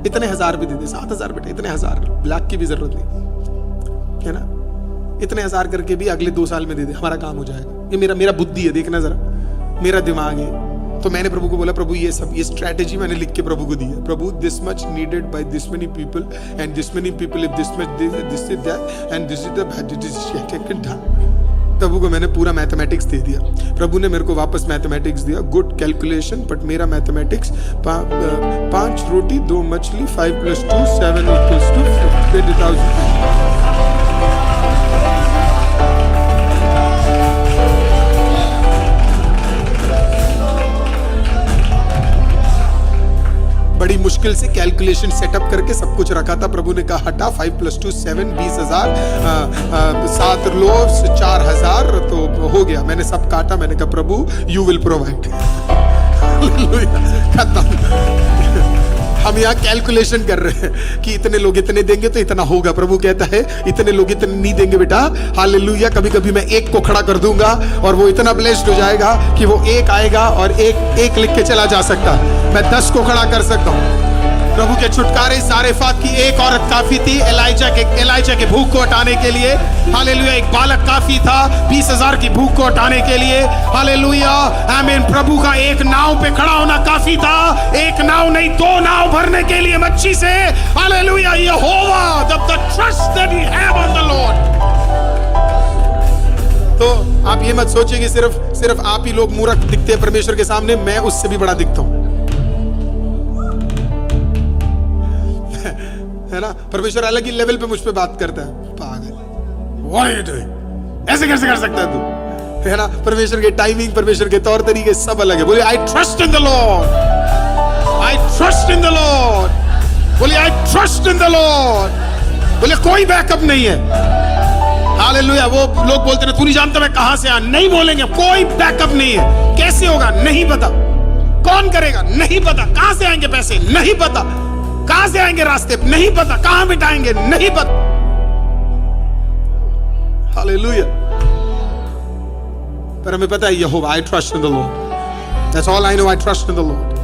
इतने हजार भी दे दे, 7,000 बेटे, इतने हजार, लाख की भी जरूरत नहीं, है ना। इतने हजार करके भी अगले 2 साल में दे दे, हमारा काम हो जाएगा। ये मेरा बुद्धि है, देखना जरा, मेरा दिमाग है। तो मैंने प्रभु को बोला, प्रभु ये स्ट्रैटेजी मैंने लिख के प्रभु को दी है। प्रभु this much needed by this many people and this many people, if this much this is that and this is the. प्रभु को मैंने पूरा मैथमेटिक्स दे दिया। प्रभु ने मेरे को वापस मैथमेटिक्स दिया, गुड कैलकुलेशन, बट मेरा मैथमेटिक्स 5 रोटी 2 मछली 5 + 2 7 = 20,000। बड़ी मुश्किल से कैलकुलेशन सेटअप करके सब कुछ रखा था। प्रभु ने कहा हटा, 5 + 2 7 20,000, 7 लोव्स 4,000, तो हो गया। मैंने सब काटा, मैंने कहा प्रभु यू विल प्रोवाइड। हम यहाँ कैलकुलेशन कर रहे हैं कि इतने लोग इतने देंगे तो इतना होगा। प्रभु कहता है इतने लोग इतने नहीं देंगे बेटा, हालेलुया। कभी कभी मैं एक को खड़ा कर दूंगा और वो इतना ब्लेस्ड हो जाएगा कि वो एक आएगा और एक लिख के चला जा सकता है। मैं 10 को खड़ा कर सकता हूँ। प्रभु के छुटकारे सारेफात की एक औरत काफी थी एलाइजा के भूख को हटाने के लिए। हालेलुया। एक बालक काफी था 20,000 की भूख को हटाने के लिए। हालेलुया, आमीन। प्रभु का एक नाव पे खड़ा होना काफी था, एक नाव नहीं 2 नाव भरने के लिए मच्छी से। हालेलुया। यहोवा, the trust that we have on the Lord. तो आप ये मत सोचिए कि सिर्फ आप ही लोग मूर्ख दिखते हैं परमेश्वर के सामने, मैं उससे भी बड़ा दिखता हूं, है ना। परमेश्वर अलग ही लेवल पे मुझ पे बात करता है। पागल, What are you doing? ऐसे कैसे कर सकता है तू, है ना। परमेश्वर के टाइमिंग, परमेश्वर के तौर तरीके सब अलग है। बोले I trust in the lord, I trust in the lord. बोले I trust in the lord. बोले कोई बैकअप नहीं है। हालेलुया। वो लोग बोलते हैं तू नहीं जानता मैं कहां से आया, नहीं बोलेंगे। कोई बैकअप नहीं है। कैसे होगा नहीं पता, कौन करेगा नहीं पता, कहां से आएंगे पैसे नहीं पता, कहां से आएंगे रास्ते नहीं पता, कहां बिठाएंगे नहीं पता। हालेलुया। पर हमें पता है यहोवा, I trust in the lord. That's all I know, I trust in the lord.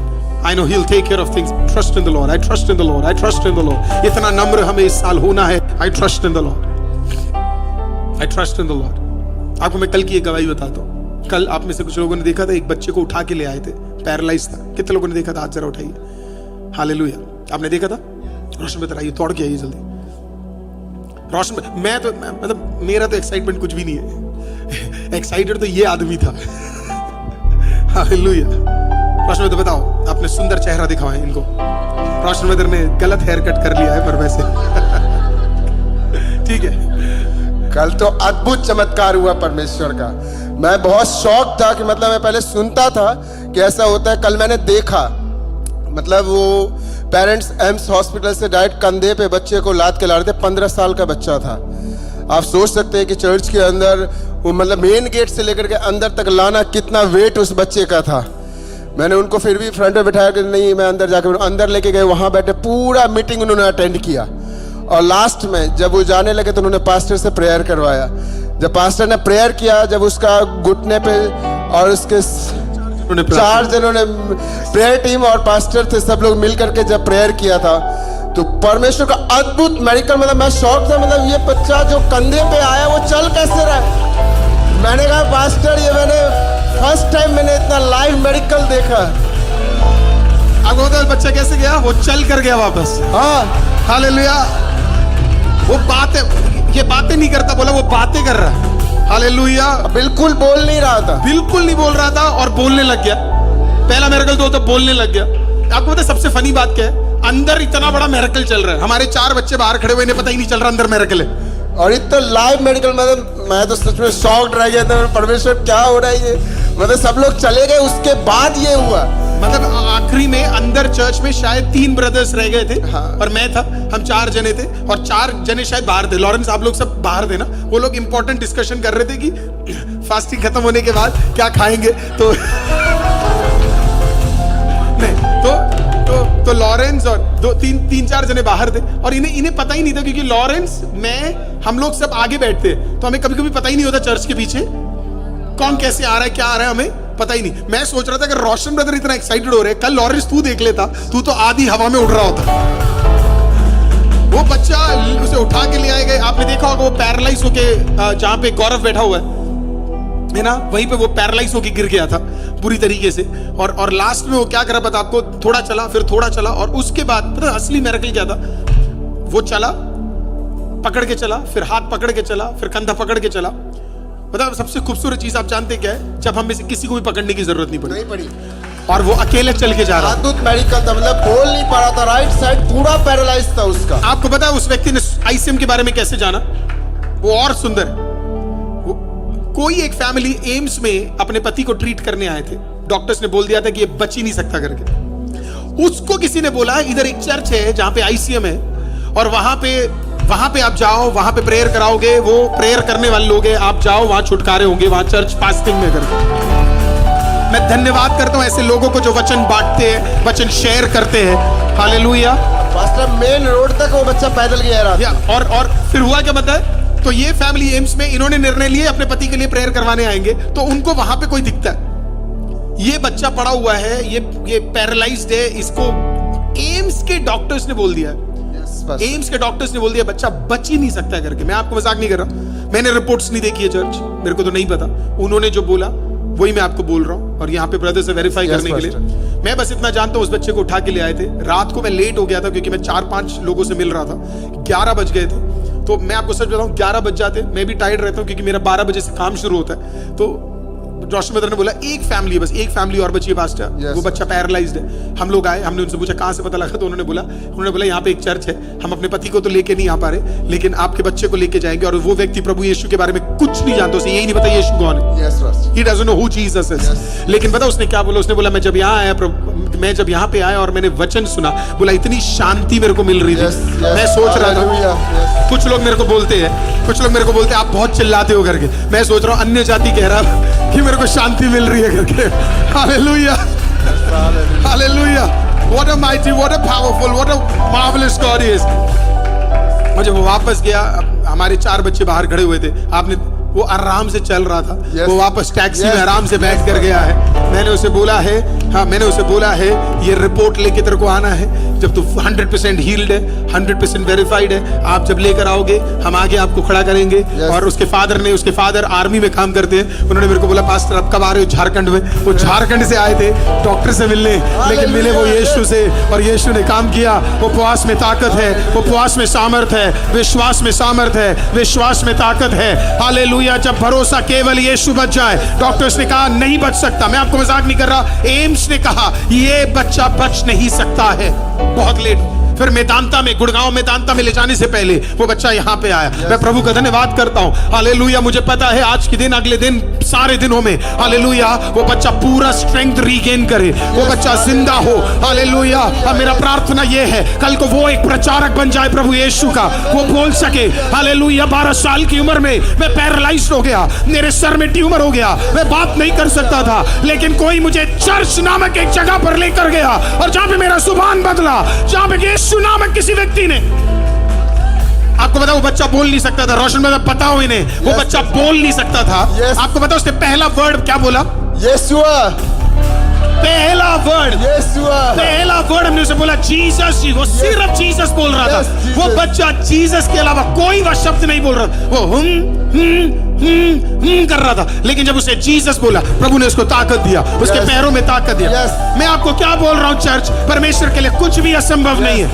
I know he will take care of things. Trust in the lord, I trust in the lord, I trust in the lord. इतना नम्र हमें इस साल होना है। I trust in the lord, I trust in the lord. आपको मैं कल की एक गवाही बताता हूँ। कल आप में से कुछ लोगों ने देखा था, एक बच्चे को उठा के ले आए थे, पैरालाइज था। कितने लोगों ने देखा था? हाथ जरा उठाइए। हालेलुया। आपने देखा था? रोशन बताइए, तोड़ के आइए जल्दी। रोशन, मतलब मेरा तो एक्साइटमेंट कुछ भी नहीं है। एक्साइटेड तो ये आदमी था। हालेलुया। रोशन ब्रदर बताओ, आपने सुंदर चेहरा दिखाओ इनको। रोशन ब्रदर ने गलत हेयर कट कर लिया है पर वैसे ठीक है। कल तो अद्भुत चमत्कार हुआ परमेश्वर का। मैं बहुत शॉक था कि मतलब मैं पहले सुनता था कि ऐसा होता है, कल मैंने देखा। मतलब वो पेरेंट्स एम्स हॉस्पिटल से डायरेक्ट कंधे पे बच्चे को लाद के ला रहे थे। 15 साल का बच्चा था। आप सोच सकते हैं कि चर्च के अंदर वो मतलब मेन गेट से लेकर के अंदर तक लाना कितना वेट उस बच्चे का था। मैंने उनको फिर भी फ्रंट में बिठाया कि नहीं मैं अंदर जाकर, अंदर लेके गए। वहाँ बैठे पूरा मीटिंग उन्होंने अटेंड किया और लास्ट में जब वो जाने लगे तो उन्होंने पास्टर से प्रेयर करवाया। जब पास्टर ने प्रेयर किया, जब उसका घुटने पे और उसके 4 जनों ने, प्रेयर टीम और पास्टर थे, सब लोग मिल करके जब प्रेयर किया था तो परमेश्वर का अद्भुत मेडिकल, मतलब मैं शॉक था। मतलब ये बच्चा जो कंधे पे आया वो चल कैसे रहा है? मैंने कहा पास्टर ये मैंने फर्स्ट टाइम मैंने इतना लाइव मेडिकल देखा। आपको पता है बच्चा कैसे गया? वो चल कर गया वापस। हाँ हालेलुया। वो ये बातें नहीं करता, बोला वो बातें कर रहा है। हालेलुया। बिल्कुल बोल नहीं रहा था, बिल्कुल नहीं बोल रहा था और बोलने लग गया। पहला मिरेकल तो बोलने लग गया। आपको पता है सबसे फनी बात क्या है? अंदर इतना बड़ा मिरेकल चल रहा है, हमारे 4 बच्चे बाहर खड़े हुए, इन्हें पता ही नहीं चल रहा अंदर मिरेकल है। और इतना लाइव मेडिकल, मतलब मैं तो सच में शॉक्ड रह गया था। परमेश्वर क्या हो रहा है ये? मतलब सब लोग चले गए, उसके बाद ये हुआ। मतलब आखिरी में अंदर चर्च में शायद 3 ब्रदर्स रह गए थे। हाँ। और मैं था, हम 4 जने थे और 4 जने शायद बाहर थे। लॉरेंस आप लोग सब बाहर थे ना? वो लोग इंपॉर्टेंट डिस्कशन कर रहे थे कि फास्टिंग खत्म होने के बाद क्या खाएंगे। तो नहीं तो लॉरेंस और 3-4 जने बाहर थे और इन्हें पता ही नहीं था, क्योंकि लॉरेंस, मैं, हम लोग सब आगे बैठते हैं तो हमें कभी कभी पता ही नहीं होता चर्च के पीछे कौन कैसे आ रहा है, क्या आ रहा है, हमें पता ही नहीं। मैं सोच रहा था कि रोशन ब्रदर इतना एक्साइटेड हो रहे हैं, कल लॉरेंस तू देख लेता, तू तो आधी हवा में उड़ रहा होता। वो बच्चा उसे उठा के ले आए गए। आपने देखा होगा वो पैरालाइज होके, जहां पे गौरव बैठा हुआ है ना, वहीं पे वो पैरालाइज होके गिर गया था पूरी तरीके से। और लास्ट में वो क्या करा पता आपको? थोड़ा चला, फिर थोड़ा चला और उसके बाद पता असली मिरेकल क्या था? वो चला, पकड़ के चला, फिर हाथ पकड़ के चला, फिर कंधा पकड़ के चला। मतलब सबसे खूबसूरत चीज आप जानते क्या है? जब हम में से किसी को भी पकड़ने की जरूरत नहीं पड़ी और वो अकेले चल के जा रहा। अद्भुत मेडिकल था, मतलब बोल नहीं पा रहा था, राइट साइड पूरा पैरालाइज था उसका। आपको पता है उस व्यक्ति ने आईसीएम के बारे में कैसे जाना? वो और सुंदर है। कोई एक फैमिली एम्स में अपने पति को ट्रीट करने आए थे। डॉक्टर्स ने बोल दिया था कि ये बच ही नहीं सकता करके। उसको किसी ने बोला इधर एक चर्च है जहां पे आईसीएम है और वहां पे आप जाओ, वहां पे प्रेयर कराओगे, वो प्रेयर करने वाले लोग हैं, आप जाओ वहां छुटकारे होंगे, वहां चर्च फास्टिंग में करके। मैं धन्यवाद करता हूं ऐसे लोगों को जो वचन बांटते हैं, वचन शेयर करते हैं। हालेलुया। पास्टर मेन रोड तक वो बच्चा पैदल गया रहा। और फिर हुआ क्या पता है? तो ये फैमिली एम्स में इन्होंने निर्णय लिए अपने पति के लिए प्रेयर करवाने आएंगे, तो उनको वहां पे कोई दिखता है, ये बच्चा पड़ा हुआ है, ये पैरालाइज्ड है, इसको एम्स के डॉक्टर्स ने बोल दिया है, एम्स के डॉक्टर्स ने बोल दिया बच्चा बच ही नहीं सकता करके। मैं आपको मजाक नहीं कर रहा, मैंने रिपोर्ट्स नहीं देखी है चर्च, मेरे को तो नहीं पता। उन्होंने जो बोला वही मैं आपको बोल रहा हूं और यहाँ पे ब्रदर से वेरीफाई करने के लिए मैं बस इतना जानता हूं, उस बच्चे को उठा के ले आए थे। रात को मैं लेट हो गया था क्योंकि मैं 4-5 लोगों से मिल रहा था, 11 बज गए थे। तो मैं आपको सच बताऊं 11 बज जाते, मैं भी टायर्ड रहता हूं क्योंकि मेरा 12 बजे से काम शुरू होता है। तो रोशन ब्रदर ने बोला एक फैमिली है, बस एक फैमिली और बची है पास्टर, वो बच्चा पैरालाइज्ड है। हम लोग आए, हमने उनसे पूछा कहां से पता लगा, तो उन्होंने बोला यहाँ पे एक चर्च है, हम अपने पति को तो लेके नहीं आ पा रहे लेकिन आपके बच्चे को लेके जाएंगे। और वो व्यक्ति प्रभु यीशु के बारे में कुछ नहीं जानता, उसे यही नहीं पता यीशु कौन है, he doesn't know who Jesus is। लेकिन पता उसने क्या बोला? उसने बोला मैं जब यहाँ पे आया और मैंने वचन सुना, बोला इतनी शांति मेरे को मिल रही थी। मैं सोच रहा था, कुछ लोग मेरे को बोलते हैं आप बहुत चिल्लाते हो करके, मैं सोच रहा हूँ अन्य जाति कह रहा कि मेरे को शांति मिल रही है करके। Hallelujah, hallelujah. What a mighty, what a powerful, what a marvelous God is। और जब वो वापस गया, हमारे 4 बच्चे बाहर खड़े हुए थे, वो आराम से चल रहा था, वो वापस टैक्सी में आराम से बैठ कर गया है। मैंने उसे बोला है हाँ, मैंने उसे बोला है ये रिपोर्ट लेके तेरे को आना है जब तू 100% हील्ड है, 100% वेरीफाइड है। आप जब लेकर आओगे हम आगे आपको खड़ा करेंगे। और उसके फादर आर्मी में काम करते हैं। उन्होंने मेरे को बोला पास्टर अब कब आ रहे हो झारखंड में? वो झारखंड से आए थे डॉक्टर से मिलने, लेकिन मिले वो यीशु से, और यीशु ने काम किया। उपवास में ताकत है, उपवास में सामर्थ है, विश्वास में सामर्थ है, विश्वास में ताकत है। हालेलुया। जब भरोसा केवल यीशु बच जाए, डॉक्टर्स ने कहा नहीं बच सकता, मैं आपको मजाक नहीं कर रहा, एम्स ने कहा ये बच्चा बच नहीं सकता है, बहुत लेट। फिर मेदांता में, गुड़गांव मेदांता में ले जाने से पहले वो बच्चा यहाँ पे आया। मैं प्रभु का धन्यवाद करता हूँ। हालेलुया। मुझे पता है आज के दिन, अगले दिन, सारे दिनों में हालेलुया वो बच्चा पूरा स्ट्रेंथ रीगेन करे, वो बच्चा जिंदा हो। हालेलुया। अब मेरा प्रार्थना ये है कल को वो एक प्रचारक बन जाए प्रभु यीशु का, वो बोल सके हालेलुया 12 साल की उम्र में मैं पैरालाइज्ड हो गया, मेरे सर में ट्यूमर हो गया, मैं बात नहीं कर सकता था, लेकिन कोई मुझे चर्च नामक एक जगह पर लेकर गया और जहां पे मेरा जुबान बदला, जहां पे यीशु नामक किसी व्यक्ति ने, आपको पता वो बच्चा बोल नहीं सकता था, रोशन में पता हो इन्हें, वो बच्चा बोल नहीं सकता था। आपको पता उसने पहला वर्ड क्या बोला? यीशुआ। पहला वर्ड हमने उसे बोला जीसस। वो सिर्फ जीसस बोल रहा था। वो बच्चा जीसस के अलावा कोई वह शब्द नहीं बोल रहा था। वो कर रहा था, लेकिन जब उसे जीसस बोला प्रभु ने उसको ताकत दिया, उसके पैरों में ताकत दिया। मैं आपको क्या बोल रहा हूँ चर्च, परमेश्वर के लिए कुछ भी असंभव नहीं है।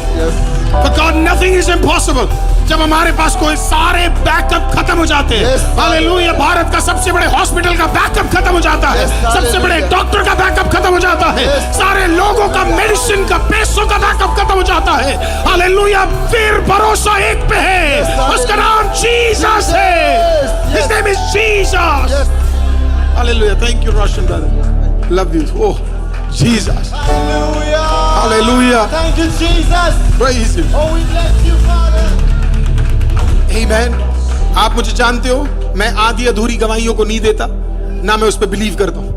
For God nothing is impossible। जब हमारे पास कोई सारे बैकअप खत्म हो जाते हैं, हालेलुया, भारत का सबसे बड़े हॉस्पिटल का बैकअप खत्म हो जाता है, सबसे बड़े डॉक्टर का बैकअप खत्म हो जाता है, सारे लोगों का मेडिसिन का, पैसों का बैकअप खत्म हो जाता है, हालेलुया, फिर भरोसा एक पे है, उसका नाम जीसस है। His name is Jesus। Hallelujah. Thank you Roshan brother, love you। Oh Jesus, hallelujah, Thank you, Jesus. praise him, Oh, we bless you, Father. amen। आप मुझे जानते हो, मैं आधी अधूरी गवाहियों को नहीं देता, ना मैं उस पर बिलीव करता हूँ।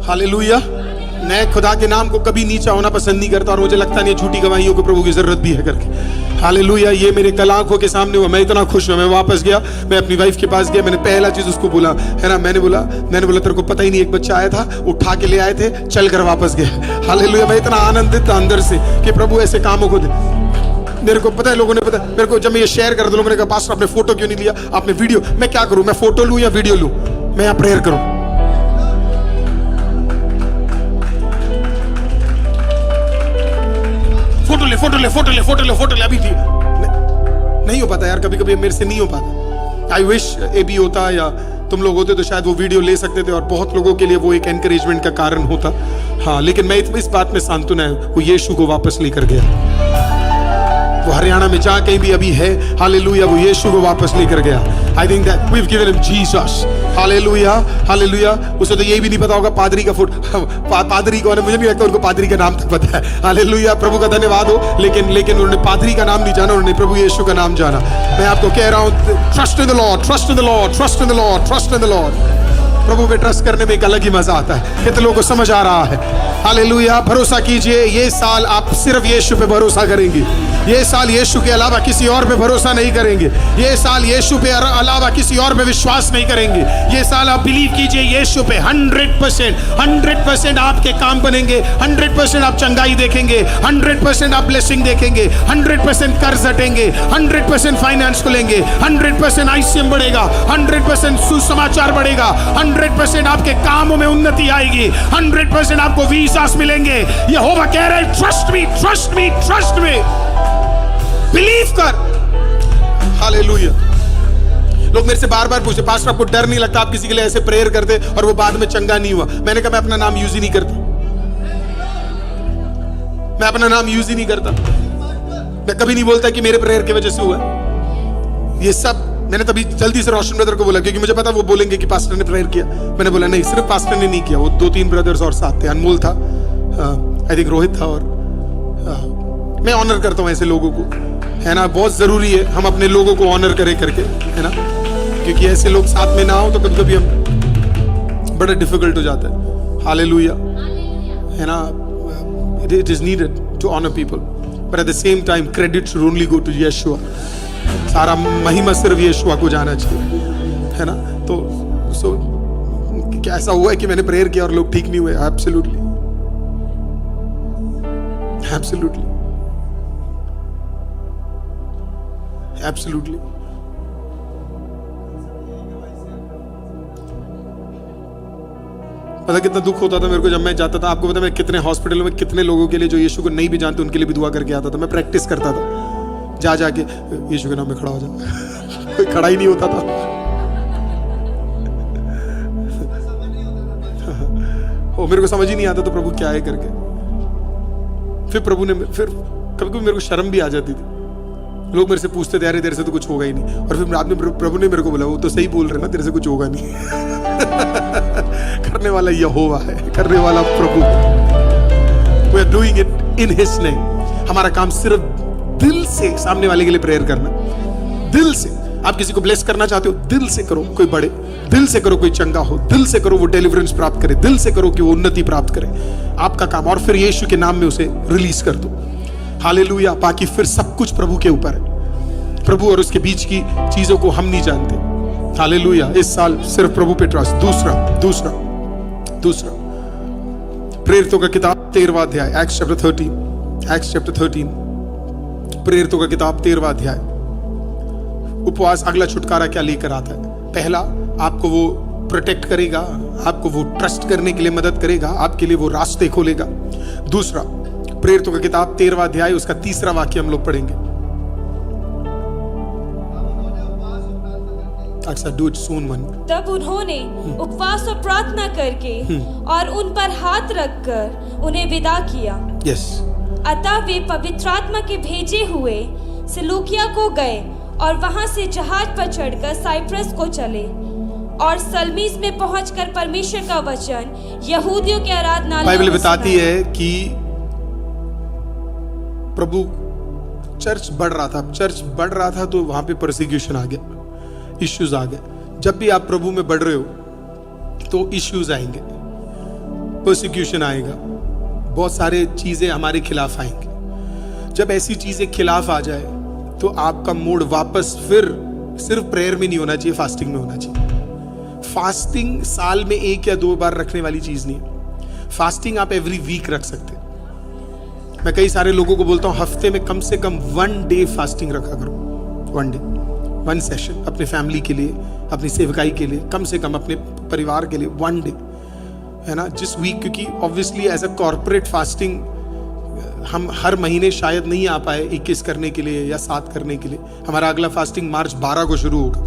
हालेलुया। मैं खुदा के नाम को कभी नीचा होना पसंद नहीं करता, और मुझे लगता नहीं झूठी गवाहियों को प्रभु की जरूरत भी है करके। हालेलुया। ये मेरे कल आंखों के सामने हुआ, मैं इतना खुश हुआ। मैं वापस गया, मैं अपनी वाइफ के पास गया, मैंने पहला चीज उसको बोला है ना, मैंने बोला तेरे को पता ही नहीं, एक बच्चा आया था, उठा के ले आए थे, चल कर वापस गया। हालेलुया। मैं इतना आनंदित था अंदर से कि प्रभु ऐसे कामों को दे। मेरे को पता है, लोगों ने पता, मेरे को जब मैं ये शेयर कर, लोगों ने कहा पास्टर आपने फोटो क्यों नहीं लिया, आपने वीडियो। मैं क्या करूं, मैं फोटो लूं या वीडियो लूं? मैं यहाँ प्रेयर करूं। फोटो ले अभी थी। नहीं हो पाता यार, कभी कभी मेरे से नहीं हो पाता। आई विश एबी होता या तुम लोग होते तो शायद वो वीडियो ले सकते थे और बहुत लोगों के लिए वो एक एनकरेजमेंट का कारण होता। हाँ, लेकिन मैं इस बात में सांत्वना है, वो यीशु को वापस लेकर गया। वो हरियाणा में जहां कहीं भी अभी है, हालेलुया, वो यीशु को वापस लेकर गया। I think that we have given him Jesus. Hallelujah, hallelujah. उसे तो यही भी नहीं पता होगा पादरी का पादरी कौन है, मुझे नहीं लगता उनको पादरी का नाम तक पता है। हालेलुया, प्रभु का धन्यवाद हो। लेकिन उन्होंने पादरी का नाम नहीं जाना, उन्होंने प्रभु यीशु का नाम जाना। मैं आपको कह रहा हूं, trust in the Lord, trust in the Lord, trust in the Lord, trust in the lord. प्रभु पे ट्रस्ट करने में एक अलग ही मजा आता है। कितने लोगों को समझ आ रहा है? हालेलुया। भरोसा कीजिए, ये साल आप सिर्फ यीशु पे भरोसा करेंगे। ये साल यीशु के अलावा किसी और पे भरोसा नहीं करेंगे। ये साल यीशु पे अलावा किसी और पे विश्वास नहीं करेंगे। ये साल आप बिलीव कीजिए यीशु पे 100% आपके काम बनेंगे, 100% आप चंगाई देखेंगे, 100% आप ब्लेसिंग देखेंगे, 100% कर्ज हटेंगे, 100% फाइनेंस खुलेंगे, 100% आईसीएम बढ़ेगा, 100% सुसमाचार बढ़ेगा, 100% आपके कामों में उन्नति आएगी, 100% आपको वीसास मिलेंगे। यहोवा कह रहे हैं trust me, trust me, trust me, believe कर। हालेलुया। लोग मेरे से बार बार पूछते पास्टर आपको डर नहीं लगता, आप किसी के लिए ऐसे प्रेयर करते और वो बाद में चंगा नहीं हुआ? मैंने कहा मैं अपना नाम यूज ही नहीं करता, मैं अपना नाम यूज ही नहीं करता। मैं कभी नहीं बोलता कि मेरे प्रेयर की वजह से हुआ। ये सब मैंने तभी जल्दी से रोशन ब्रदर को बोला, क्योंकि मुझे पता वो बोलेंगे कि पास्टर ने प्रेयर किया। मैंने बोला नहीं, सिर्फ पास्टर ने नहीं किया, वो 2-3 ब्रदर्स और साथ थे। अनमोल था, आई थिंक रोहित था, और मैं ऑनर करता हूँ ऐसे लोगों को, है ना। बहुत जरूरी है हम अपने लोगों को ऑनर करें करके, है ना, क्योंकि ऐसे लोग साथ में ना हो तो कभी कभी हम बड़ा डिफिकल्ट हो जाता है। हालेलुया, है ना। It is needed to honour people, but at the same time credit should only go to यीशुआ। सारा महिमा सिर्फ यीशुआ को जाना चाहिए, है ना। तो क्या ऐसा हुआ है कि मैंने प्रेयर किया और लोग ठीक नहीं हुए? Absolutely absolutely, absolutely. पता कितना दुख होता था मेरे को जब मैं जाता था। आपको पता मैं कितने हॉस्पिटलों में कितने लोगों के लिए जो यीशु को नहीं भी जानते उनके लिए भी दुआ करके आता था। मैं प्रैक्टिस करता था जा जाके, यीशु के नाम में खड़ा हो जा। कोई खड़ा ही नहीं होता था। वो मेरे को समझ ही नहीं आता तो प्रभु क्या है करके। फिर प्रभु ने, फिर कभी कभी मेरे को शर्म भी आ जाती थी। लोग मेरे से पूछते थे, अरे तेरे से तो कुछ होगा ही नहीं। और फिर रात में प्रभु ने मेरे को बोला, वो तो सही बोल रहे ना, तेरे से कुछ होगा नहीं। करने वाला यहोवा है, करने वाला प्रभु। We are doing it in His name। हमारा काम सिर्फ दिल से सामने वाले के लिए प्रेयर करना, दिल से। आप किसी को ब्लेस करना चाहते हो, दिल से करो कोई बढ़े, दिल से करो कोई चंगा हो, दिल से करो वो डिलीवरेंस प्राप्त करे, दिल से करो कि वो उन्नति प्राप्त करे। आपका काम, और फिर यीशु के नाम में उसे रिलीज कर दो। हालेलुया। बाकी फिर सब कुछ प्रभु के ऊपर है। प्रभु और उसके बीच की चीजों को हम नहीं जानते। हालेलुया। इस साल सिर्फ प्रभु पे ट्रस्ट। दूसरा प्रेरितों का किताब 13वां अध्याय, एक्ट्स चैप्टर 13, प्रेरितों का किताब 13वां अध्याय। उपवास अगला छुटकारा क्या लेकर आता है? पहला, आपको वो प्रोटेक्ट करेगा, आपको वो ट्रस्ट करने के लिए मदद करेगा, आपके लिए वो रास्ते खोलेगा। दूसरा, प्रेरितों का किताब 13वां अध्याय, उसका 3रा वाक्य हम लोग पढ़ेंगे। अच्छा, डू इट सून वन। तब उन्होंने उपवास और प्रार्थना करके और उन पर हाथ रखकर उन्हें विदा किया। यस। अतः वे पवित्र आत्मा के भेजे हुए सिलूकिया को गए और वहां से जहाज पर चढ़कर साइप्रस को चले और सलमीस में पहुंचकर परमेश्वर का वचन यहूदियों के आराधनालयों बाइबल में बताती सुनाया। है कि प्रभु चर्च बढ़ रहा था तो वहां पे परसिक्यूशन आ गया, इश्यूज आ गए। जब भी आप प्रभु में बढ़ रहे हो तो इश्यूज आएंगे, परसिक्यूशन आएगा, बहुत सारे चीजें हमारे खिलाफ आएंगे। जब ऐसी चीजें खिलाफ आ जाए तो आपका मूड वापस फिर सिर्फ प्रेयर में नहीं होना चाहिए, फास्टिंग में होना चाहिए। फास्टिंग साल में 1 या 2 बार रखने वाली चीज नहीं है। फास्टिंग आप एवरी वीक रख सकते हैं। मैं कई सारे लोगों को बोलता हूं, हफ्ते में कम से कम 1 डे फास्टिंग रखा करो। 1 डे, 1 सेशन अपने फैमिली के लिए, अपनी सेवकाई के लिए, कम से कम अपने परिवार के लिए 1 डे, है ना, जिस वीक। क्योंकि obviously as a corporate fasting हम हर महीने शायद नहीं आ पाए 21 करने के लिए या 7 करने के लिए। हमारा अगला फास्टिंग मार्च 12 को शुरू होगा,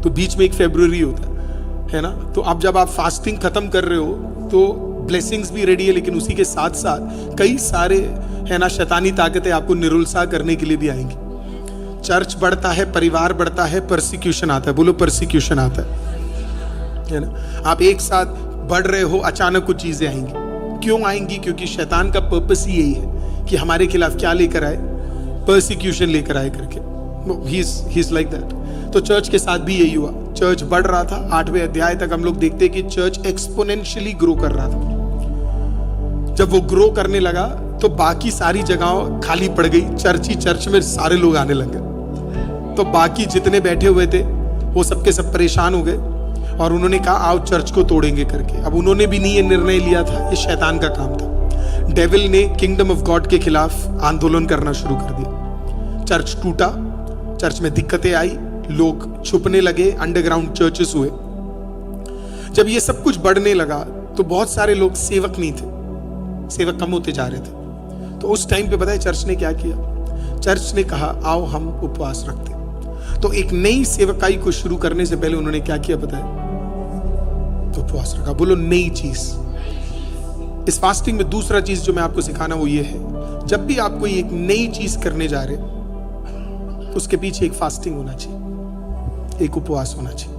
तो बीच में 1 फरवरी होता है ना। तो अब जब आप फास्टिंग खत्म कर रहे हो तो ब्लेसिंग्स भी रेडी है, लेकिन उसी के साथ साथ कई सारे, है ना, शैतानी ताकतें आपको निरुत्साह करने के लिए भी आएंगी। चर्च बढ़ता है, परिवार बढ़ता है, परसिक्यूशन आता है। बोलो परसिक्यूशन आता है ना। आप एक साथ बढ़ रहे हो, अचानक कुछ चीजें आएंगी। क्यों आएंगी? क्योंकि शैतान का पर्पस ही यही है कि हमारे खिलाफ क्या लेकर आए, परसिक्यूशन लेकर आए करके। He is like that. तो चर्च के साथ भी यही हुआ। चर्च बढ़ रहा था, 8वें अध्याय तक हम लोग देखते कि चर्च एक्सपोनेंशियली ग्रो कर रहा था। जब वो ग्रो करने लगा तो बाकी सारी जगह खाली पड़ गई, चर्च ही चर्च में सारे लोग आने लगे। तो बाकी जितने बैठे हुए थे वो सबके सब परेशान हो गए और उन्होंने कहा आओ चर्च को तोड़ेंगे करके। अब उन्होंने भी नहीं ये निर्णय लिया था, ये शैतान का काम था। डेविल ने किंगडम ऑफ गॉड के खिलाफ आंदोलन करना शुरू कर दिया। चर्च टूटा, चर्च में दिक्कतें आई, लोग छुपने लगे, अंडरग्राउंड चर्चेस हुए। जब ये सब कुछ बढ़ने लगा तो बहुत सारे लोग सेवक नहीं थे, सेवक कम होते जा रहे थे। तो उस टाइम पे पता है चर्च ने क्या किया? चर्च ने कहा आओ हम उपवास रखते हैं। तो एक नई सेवकाई को शुरू करने से पहले उन्होंने क्या किया पता है? तो उपवास रखा। बोलो नई चीज। इस फास्टिंग में दूसरा चीज जो मैं आपको सिखाना वो ये है, जब भी आप कोई एक नई चीज करने जा रहे उसके पीछे एक फास्टिंग होना चाहिए, एक उपवास होना चाहिए।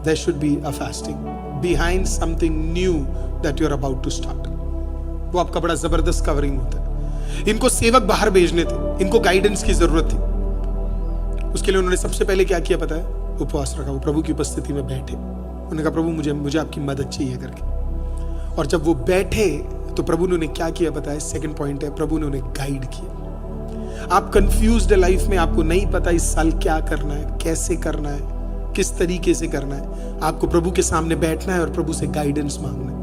There should be a fasting behind something new that you're about to start। वो आपका बड़ा जबरदस्त कवरिंग होता है। इनको सेवक बाहर भेजने थे, इनको गाइडेंस की जरूरत थी। उसके लिए उन्होंने सबसे पहले क्या किया पता है? उपवास रखा। वो प्रभु की उपस्थिति में बैठे, उन्होंने कहा प्रभु मुझे आपकी मदद चाहिए करके। और जब वो बैठे तो प्रभु ने उन्हें क्या किया पता है? सेकंड पॉइंट है, प्रभु ने उन्हें गाइड किया। आप कंफ्यूज्ड है लाइफ में, आपको नहीं पता इस साल क्या करना है, कैसे करना है, किस तरीके से करना है। आपको प्रभु के सामने बैठना है और प्रभु से गाइडेंस मांगना है।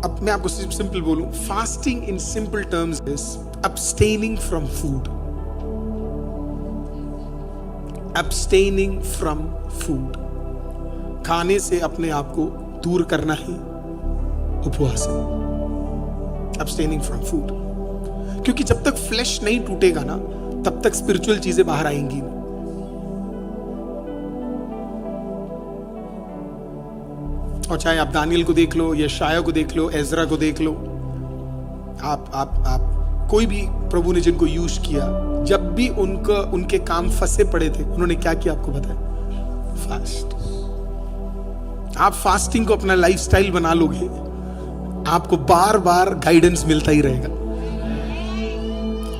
अब मैं आपको सिंपल बोलूं, fasting in simple terms is abstaining from food. Abstaining from food. खाने से अपने आप को दूर करना ही उपवास है. Abstaining from food. क्योंकि जब तक फ्लैश नहीं टूटेगा ना, तब तक स्पिरिचुअल चीजें बाहर आएंगी नहीं. और चाहे आप दानियल को देख लो, यशाया को देख लो, एजरा को देख लो, आप कोई भी प्रभु ने जिनको यूज किया, जब भी उनके काम फंसे पड़े थे, उन्होंने क्या किया आपको पता है? फास्ट. आप फास्टिंग को अपना लाइफस्टाइल बना लोगे, आपको बार बार गाइडेंस मिलता ही रहेगा.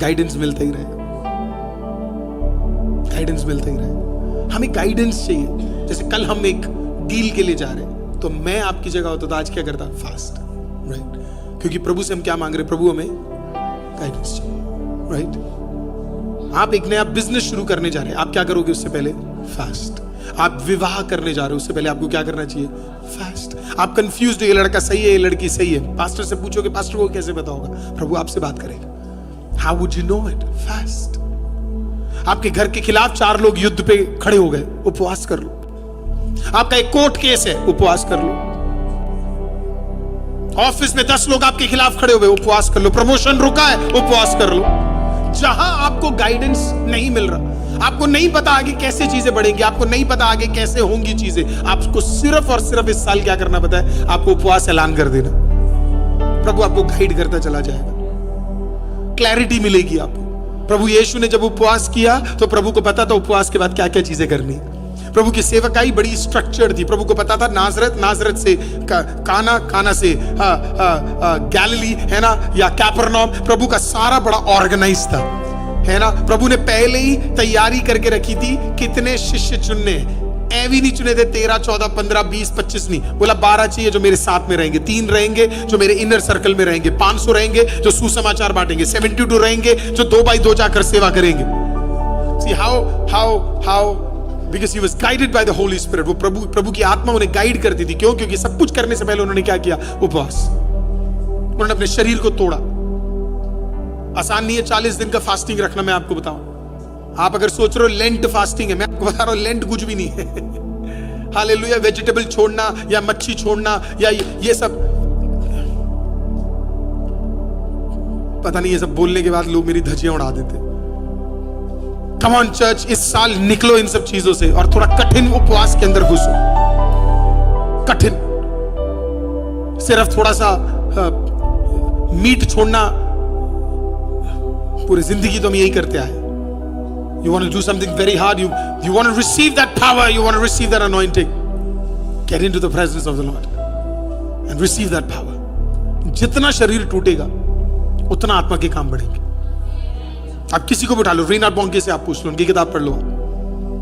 गाइडेंस मिलता ही रहेगा. गाइडेंस मिलता ही रहेगा. हमें गाइडेंस चाहिए. जैसे कल हम एक डील के लिए जा रहे हैं, तो मैं आपकी जगह होता तो आज क्या करता? फास्ट. राइट. क्योंकि प्रभु से हम क्या मांग रहे? प्रभु हमें गाइडेंस चाहिए. राइट. आप एक नया बिजनेस शुरू करने जा रहे हैं, आप क्या करोगे उससे पहले? फास्ट. आप विवाह करने जा रहे हो, उससे पहले आपको क्या करना चाहिए? फास्ट. आप कंफ्यूज्ड हो, ये लड़का सही है, ये लड़की सही है, पास्टर से पूछोगे, पास्टर को कैसे पता होगा? प्रभु आपसे बात करेगा. How would you know it? Fast. आपके घर के खिलाफ 4 लोग युद्ध पे खड़े हो गए, उपवास कर लो. आपका एक कोर्ट केस है, उपवास कर लो. ऑफिस में 10 लोग आपके खिलाफ खड़े हो गए, उपवास कर लो. प्रमोशन रुका है, उपवास कर लो. जहां आपको गाइडेंस नहीं मिल रहा, आपको नहीं पता आगे कैसे चीजें बढ़ेंगी, आपको नहीं पता आगे कैसे होंगी चीजें, आपको सिर्फ और सिर्फ इस साल क्या करना पता है? आपको उपवास ऐलान कर देना. प्रभु आपको गाइड करता चला जाएगा. क्लैरिटी मिलेगी आपको. प्रभु यीशु ने जब उपवास किया तो प्रभु को पता था उपवास के बाद क्या क्या चीजें करनी है. प्रभु की सेवकाई बड़ी स्ट्रक्चर्ड थी. प्रभु को पता था नाजरत से काना से गैलिली, है ना, या कैपरनॉम, प्रभु का सारा बड़ा ऑर्गेनाइज था, है ना. प्रभु ने पहले ही तैयारी करके रखी थी कितने शिष्य चुनने. ऐवी नहीं चुने थे 13, 14, 15, 20, 25 नहीं. बोला 12 चाहिए जो मेरे साथ में रहेंगे, 3 रहेंगे जो मेरे इनर सर्कल में रहेंगे, 500 रहेंगे जो सुसमाचार बांटेंगे, 72 रहेंगे जो 2 बाई 2 जाकर सेवा करेंगे. See how because he was guided by the Holy Spirit. वो प्रभु की आत्मा उन्हें गाइड करती थी. क्यों? क्योंकि सब कुछ करने से पहले उन्होंने क्या किया? उपवास. उन्होंने अपने शरीर को तोड़ा. आसान नहीं है 40 दिन का फास्टिंग रखना. मैं आपको बताऊं, आप अगर सोच रहे हो लेंट फास्टिंग है, मैं आपको बता रहा हूं लेंट कुछ भी नहीं है. हालेलुया. वेजिटेबल छोड़ना या मच्छी छोड़ना या ये सब, पता नहीं, ये सब बोलने के बाद लोग मेरी धज्जियां उड़ा देते. कम ऑन चर्च, इस साल निकलो इन सब चीजों से और थोड़ा कठिन उपवास के अंदर घुसो. कठिन. सिर्फ थोड़ा सा मीट छोड़ना, पूरी जिंदगी तो हम यही करते आए. You want to do something very hard, you want to receive that power, you want to receive that anointing, get into the presence of the Lord and receive that power. जितना शरीर टूटेगा उतना आत्मा के काम बढ़ेंगे. आप किसी को भी उठा लो, रीनार्ड बॉन्के से आप पूछ लो, उनकी किताब पढ़ लो.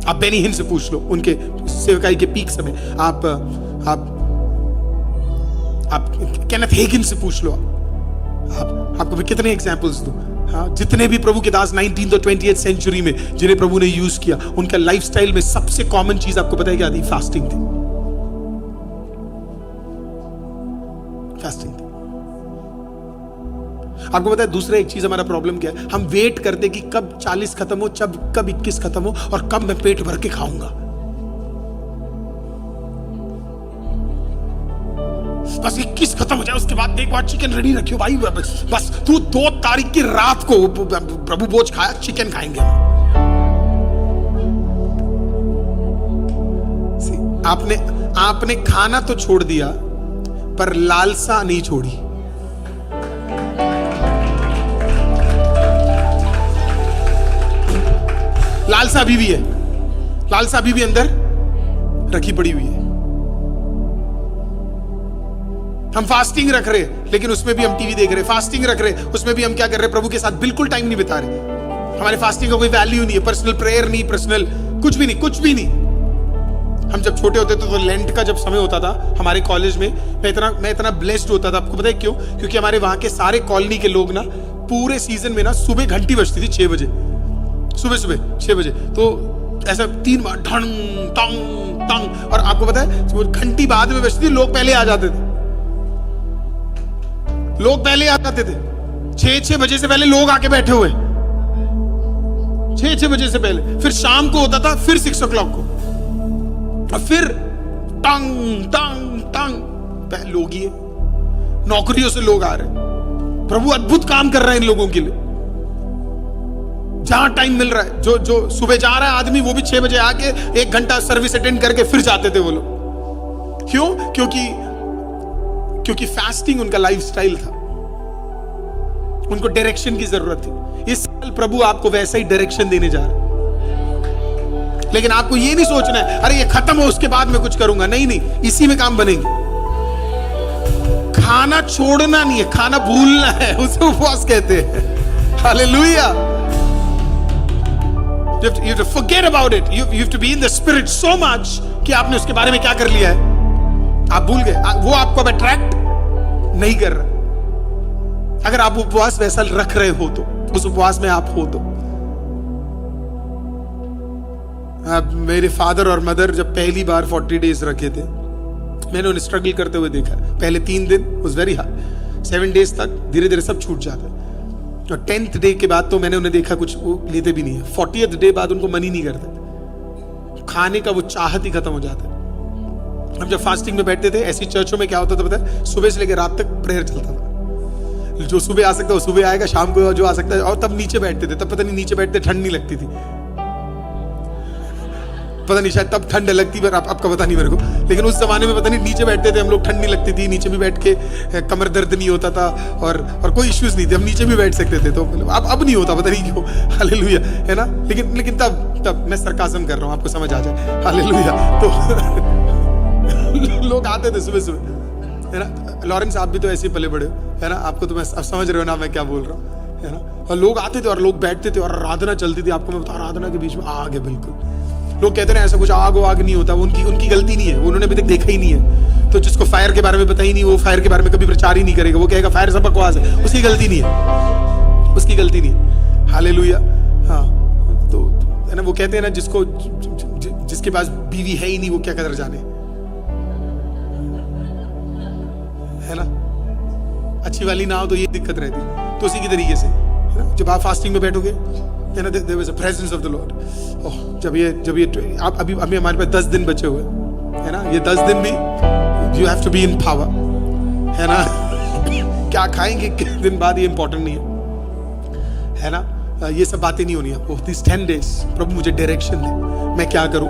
आप बेनी हिन से पूछ लो, उनके सेवकाई के पीक समय. आप केनेथ हेगिन से पूछ लो. आपको भी कितने एग्जांपल्स दूं. हाँ, जितने भी प्रभु के दास 19th और 20th सेंचुरी में जिन्हें प्रभु ने यूज किया, उनका लाइफस्टाइल में सबसे कॉमन चीज आपको पता है क्या थी? फास्टिंग थी. फास्टिंग थी. आपको पता है दूसरा एक चीज हमारा प्रॉब्लम क्या है? हम वेट करते कि कब 40 खत्म हो, कब 21 खत्म हो और कब मैं पेट भर के खाऊंगा. बस 21 खत्म हो जाए, उसके बाद एक बार चिकन रेडी रखियो भाई. बस तू 2 तारीख की रात को प्रभु भोज खाया, चिकन खाएंगे. आपने खाना तो छोड़ दिया पर लालसा नहीं छोड़ी. लालसा अभी भी है. लालसा अभी भी अंदर रखी पड़ी हुई है. हम फास्टिंग रख रहे लेकिन उसमें भी हम टीवी देख रहे. फास्टिंग रख रहे, उसमें भी हम क्या कर रहे? प्रभु के साथ बिल्कुल टाइम नहीं बिता रहे. हमारे फास्टिंग का कोई वैल्यू नहीं है. पर्सनल प्रेयर नहीं, पर्सनल कुछ भी नहीं, कुछ भी नहीं. हम जब छोटे होते थे तो लेंट का जब समय होता था हमारे कॉलेज में, मैं इतना ब्लेस्ड होता था. आपको पता है क्यों? क्योंकि हमारे वहां के सारे कॉलोनी के लोग ना पूरे सीजन में ना सुबह घंटी बजती थी 6 बजे, सुबह 6 बजे. तो ऐसा 3 बार ढंग टंग टंग. और आपको पता है घंटी बाद में बजती थी, लोग पहले आ जाते थे. लोग पहले आ जाते थे, 6 बजे से पहले लोग आके बैठे हुए, 6 बजे से पहले। फिर शाम को होता था, फिर 6 o'clock को, और फिर टंग टंग टंग, लोग ही है, नौकरियों से लोग आ रहे। प्रभु अद्भुत काम कर रहा है इन लोगों के लिए। जहां टाइम मिल रहा है, जो सुबह जा रहा है आदमी, वो भी 6 बजे आके 1 घंटा सर्विस अटेंड करके फिर जाते थे वो लोग। क्यों? क्योंकि फास्टिंग उनका लाइफस्टाइल था। उनको डायरेक्शन की जरूरत थी। इस साल प्रभु आपको वैसा ही डायरेक्शन देने जा रहा है, लेकिन आपको ये नहीं सोचना है अरे ये खत्म हो उसके बाद मैं कुछ करूंगा। नहीं, इसी में काम बनेंगे। खाना छोड़ना नहीं है, खाना भूलना है, उसे उपवास कहते हैं। Hallelujah. You have to forget about it. You have to be in the spirit so much कि आपने उसके बारे में क्या कर लिया है, आप भूल गए। वो आपको अब अट्रैक्ट नहीं कर रहा। अगर आप उपवास वैसा रख रहे हो तो, उस उपवास में आप हो तो। मेरे फादर और मदर जब पहली बार 40 डेज रखे थे, मैंने उन्हें स्ट्रगल करते हुए देखा। पहले 3 दिन वाज वेरी हार्ड, 7 डेज तक धीरे धीरे सब छूट जाता है। और 10th डे के बाद तो मैंने उन्हें देखा कुछ वो लेते भी नहीं है। 40th डे बाद उनको मन ही नहीं करता, खाने का वो चाहत ही खत्म हो जाता है। हम जब फास्टिंग में बैठते थे, ऐसी चर्चों में क्या होता था पता है, सुबह से लेकर रात तक प्रेयर चलता था। जो सुबह आ सकता है वो सुबह आएगा, शाम को जो आ सकता है। और तब नीचे बैठते थे, तब पता नहीं नीचे बैठते ठंड नहीं लगती थी, पता नहीं, शायद तब ठंड लगती, पर आपका पता नहीं मेरे को। लेकिन उस जमाने में पता नहीं नीचे बैठते थे हम लोग, ठंड नहीं लगती थी, नीचे भी बैठ के कमर दर्द नहीं होता था, और कोई इश्यूज नहीं थे, हम नीचे भी बैठ सकते थे। तो अब नहीं होता, पता नहीं क्यों। हालेलुया, है ना। लेकिन तब मैं सरकाज़म कर रहा हूँ, आपको समझ आ जाए। हालेलुया। तो लोग आते थे सुबह सुबह, है ना। लॉरेंस आप भी तो ऐसे ही पले बड़े हो, है ना, आपको तो मैं अब समझ रहे हो ना मैं क्या बोल रहा हूँ, है ना। और लोग आते थे और लोग बैठते थे और आराधना चलती थी। आपको मैं बता, आराधना के बीच में आग है बिल्कुल। लोग कहते हैं ऐसा कुछ आग नहीं होता, उनकी गलती नहीं है, उन्होंने अभी तक देखा ही नहीं है। तो जिसको फायर के बारे में पता ही नहीं, वो फायर के बारे में कभी प्रचार ही नहीं करेगा। वो कहेगा फायर सब बकवास है, उसकी गलती नहीं है, उसकी गलती नहीं है। हालेलुया। हाँ, तो है ना, वो कहते हैं ना, जिसके पास बीवी है ही नहीं, वो क्या कदर जाने, है ना। अच्छी वाली ना हो तो ये दिक्कत रहती। तो उसी की तरीके से, है ना, जब आप फास्टिंग में बैठोगे, there was a presence of the Lord. जब ये अभी हमारे पास 10 दिन बचे हुए, है ना। ये 10 दिन भी you have to be in power, है ना। क्या खाएंगे कितने दिन बाद ये इंपॉर्टेंट नहीं है ना। ये सब बातें नहीं होनी है। These 10 days प्रभु मुझे डायरेक्शन दे, मैं क्या करूं।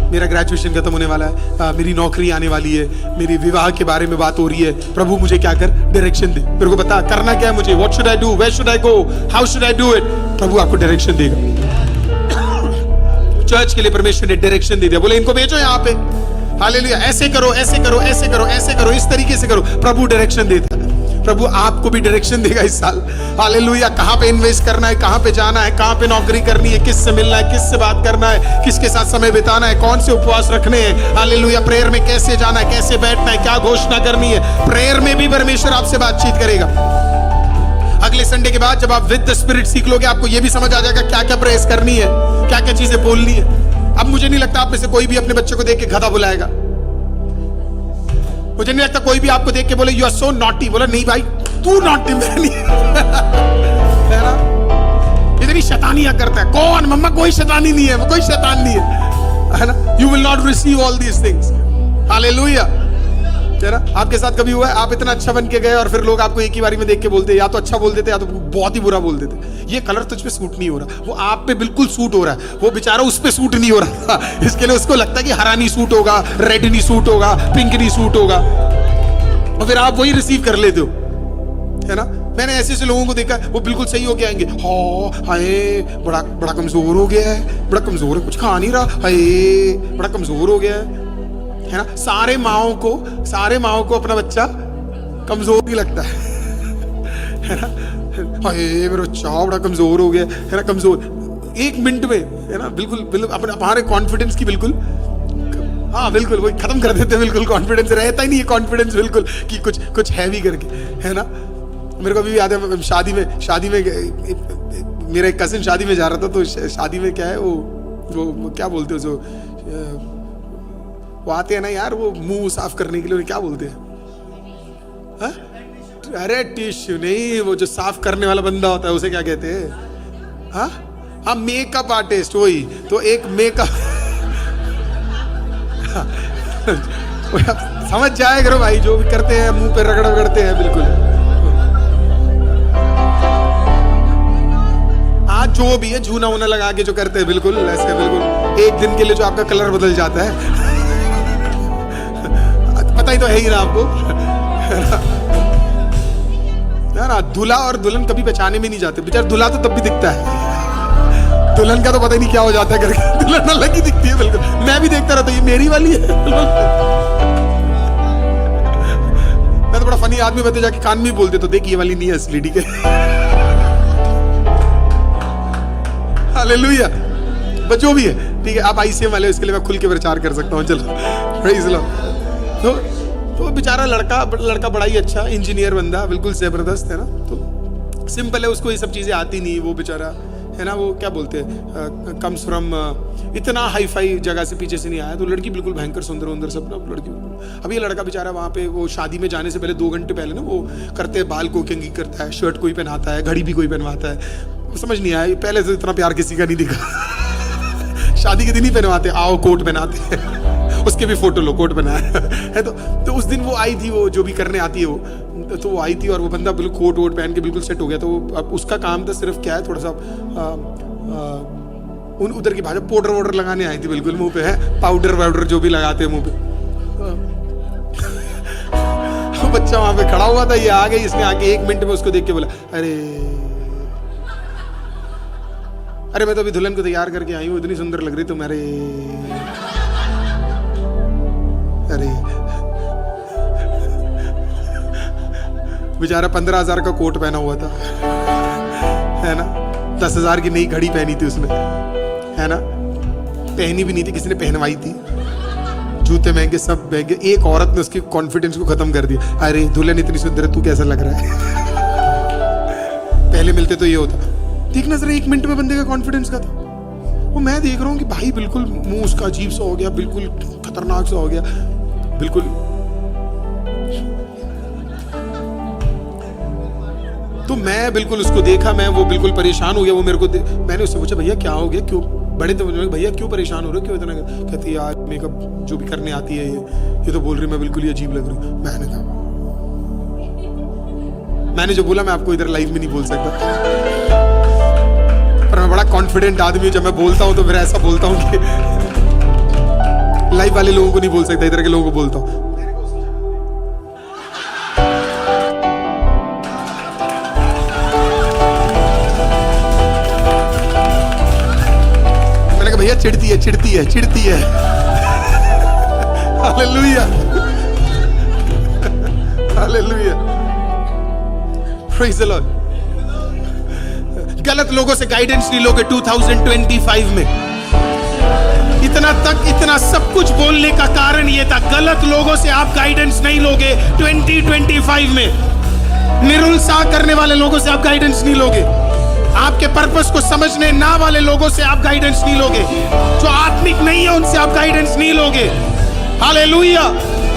मेरा ग्रेजुएशन खत्म होने वाला है, मेरी नौकरी आने वाली है, मेरी विवाह के बारे में बात हो रही है। प्रभु मुझे क्या कर, डायरेक्शन दे, मेरे को बता करना क्या है मुझे। What should I do, where should I go, how should I do it. प्रभु आपको डायरेक्शन देगा। चर्च के लिए परमेश्वर ने डायरेक्शन दे दिया, बोले इनको भेजो यहाँ पे। हालेलुया। ऐसे करो, ऐसे करो, ऐसे करो, ऐसे करो, इस तरीके से करो। प्रभु डायरेक्शन देता है। प्रभु आपको भी डायरेक्शन देगा इस साल। हालेलुया। कहां पे इन्वेस्ट करना है, कहां पे जाना है, कहां पे नौकरी करनी है, किससे मिलना है, किससे बात करना है, किसके साथ समय बिताना है, कौन से उपवास रखने हैं। हालेलुया। प्रेयर में कैसे जाना है, कैसे बैठना है, क्या घोषणा करनी है। प्रेयर में भी परमेश्वर आपसे बातचीत करेगा। अगले संडे के बाद जब आप विद द स्पिरिट सीख लोगे, आपको यह भी समझ आ जाएगा क्या क्या प्रेस करनी है, क्या क्या चीजें बोलनी है। अब मुझे नहीं लगता आप में से कोई भी अपने बच्चे को देख के गधा बुलाएगा। मुझे नहीं लगता कोई भी आपको देख के बोले यू आर सो नॉटी। बोला नहीं भाई, तू नॉटी, मैं नहीं। है ना। इतनी शैतानियां करता है कौन। मम्मा कोई शैतानी नहीं है, कोई शैतान नहीं है ना। You will not receive all these things. Hallelujah. है ना। आपके साथ कभी हुआ है आप इतना अच्छा बन के गए और फिर लोग आपको एक ही बारी में देख के बोलते, या तो अच्छा बोल देते या तो बहुत ही बुरा बोल देते। ये कलर तुझ पे सूट नहीं हो रहा, वो आप पे बिल्कुल सूट हो रहा है, वो बेचारा उस पे सूट नहीं हो रहा। इसके लिए उसको लगता है कि हरा नहीं सूट होगा, रेड नहीं सूट होगा, पिंक नहीं सूट होगा, और फिर आप वही रिसीव कर लेते हो, है ना। मैंने ऐसे लोगों को देखा, वो बिल्कुल सही होके आएंगे, हाय बड़ा कमजोर हो गया है, बड़ा कमजोर है, कुछ खा नहीं रहा, हाय बड़ा कमजोर हो गया है ना। सारे माओं को अपना बच्चा कमजोर ही लगता है ना। हाय मेरा बच्चा बड़ा कमजोर हो गया है ना। कमजोर 1 मिनट में, है ना, बिल्कुल अपने हमारे कॉन्फिडेंस की बिल्कुल, हाँ बिल्कुल वही खत्म कर देते हैं। बिल्कुल कॉन्फिडेंस रहता ही नहीं है, कॉन्फिडेंस बिल्कुल कि कुछ हैवी करके, है ना। मेरे को अभी याद है शादी में मेरा एक कजिन शादी में जा रहा था, तो शादी में क्या है वो क्या बोलते हो, जो वो आते हैं ना यार, वो मुंह साफ करने के लिए क्या बोलते हैं, अरे टिश्यू नहीं, वो जो साफ करने वाला बंदा होता है उसे क्या कहते हैं? हाँ हाँ, मेकअप आर्टिस्ट, वही तो। एक मेकअप समझ जाए करो भाई, जो भी करते हैं मुंह पे रगड़ रगड़ते हैं, बिल्कुल। आज जो भी है झूना वूना लगा के जो करते हैं, बिल्कुल ऐसे, बिल्कुल एक दिन के लिए जो आपका कलर बदल जाता है। पता ही तो है ही ना आपको। ना दूल्हा और दुल्हन कभी पहचाने में नहीं जाते, बेचारा दूल्हा तो तब भी दिखता है, दुल्हन का तो पता ही नहीं क्या हो जाता है करके। दुल्हन अलग ही दिखती है, बिल्कुल। मैं भी देखता रहता हूँ, ये मेरी वाली है। मैं तो बड़ा फनी आदमी बनते जाके कान में बोलते, तो देख ये वाली नहीं है असली, ठीक है। हालेलुया। बस जो भी है, ठीक है। आप आईसीएम वाले, इसके लिए मैं खुल के प्रचार कर सकता हूँ। चलो प्रेज़ लॉर्ड। तो बेचारा लड़का बड़ा ही अच्छा इंजीनियर बंदा, बिल्कुल जबरदस्त है ना। तो सिंपल है, उसको ये सब चीजें आती नहीं। वो बेचारा है ना, वो क्या बोलते हैं, कम्स फ्रॉम इतना हाई फाई जगह से, पीछे से नहीं आया। तो लड़की बिल्कुल भयंकर सुंदर उंदर सब ना, लड़की बिल्कुल। अब ये लड़का बेचारा वहाँ पे, वो शादी में जाने से पहले 2 घंटे पहले ना वो करते हैं, बाल को कंघी करता है, शर्ट कोई पहनाता है, घड़ी भी कोई पहनवाता है। समझ नहीं आया, पहले से इतना प्यार किसी का नहीं दिखा। शादी के दिन ही पहनवाते, आओ कोट पहनाते हैं, उसके भी फोटो लो, कोट बनाया है। तो उस दिन वो आई थी, वो जो भी करने आती है वो, तो वो आई थी और वो बंदा बिल्कुल कोट वोट पहन के बिल्कुल सेट हो गया। तो अब उसका काम था सिर्फ क्या है, थोड़ा सा उन उधर की भाषा पाउडर वाउडर लगाने आई थी, बिल्कुल मुंह पे है पाउडर वाउडर जो भी लगाते हैं मुंह पे। वो बच्चा वहां पे खड़ा हुआ था, ये आ गई, इसने आके 1 मिनट में उसको देख के बोला, अरे मैं तो अभी दुल्हन को तैयार करके आई हूँ, इतनी सुंदर लग रही तुम। अरे बेचारा 15,000 का कोट पहना हुआ था, है ना। 10,000 की नई घड़ी पहनी थी उसने, है ना। पहनी भी नहीं थी, किसी ने पहनवाई थी। जूते महंगे, सब महंगे। एक औरत ने उसके कॉन्फिडेंस को खत्म कर दिया। अरे दुल्हन इतनी सुंदर है, तू कैसा लग रहा है? पहले मिलते तो ये होता, देखना जरा 1 मिनट में बंदे का कॉन्फिडेंस का था। वो मैं देख रहा हूँ कि भाई बिल्कुल मुंह उसका अजीब सा हो गया, बिल्कुल खतरनाक सा हो गया, बिल्कुल। तो मैं बिल्कुल उसको देखा, मैं वो बिल्कुल परेशान हो गया। वो मेरे को मैंने उससे पूछा, भैया क्या हो गया, क्यों? बड़े तो भैया क्यों परेशान हो रहे हो, क्यों इतना? कहती यार मेकअप जो भी करने आती है ये तो बोल रही मैं बिल्कुल ही अजीब लग रही हूँ। मैंने जो बोला मैं आपको इधर लाइव में नहीं बोल सकता, पर मैं बड़ा कॉन्फिडेंट आदमी हूँ। जब मैं बोलता हूँ तो फिर ऐसा बोलता हूँ कि लाइव वाले लोगों को नहीं बोल सकता, इधर के लोगों को बोलता हूँ। मैंने कहा भैया चिढ़ती है। हालेलुया। Praise the Lord. गलत लोगों से गाइडेंस नहीं लोगे 2025 में। इतना सब कुछ बोलने का कारण ये था, गलत लोगों से आप गाइडेंस नहीं लोगे 2025 में। निरुत्साह करने वाले लोगों से आप गाइडेंस नहीं लोगे, आपके पर्पस को समझने ना वाले लोगों से आप गाइडेंस नहीं लोगे, जो आत्मिक नहीं है उनसे आप गाइडेंस नहीं लोगे। हालेलुया।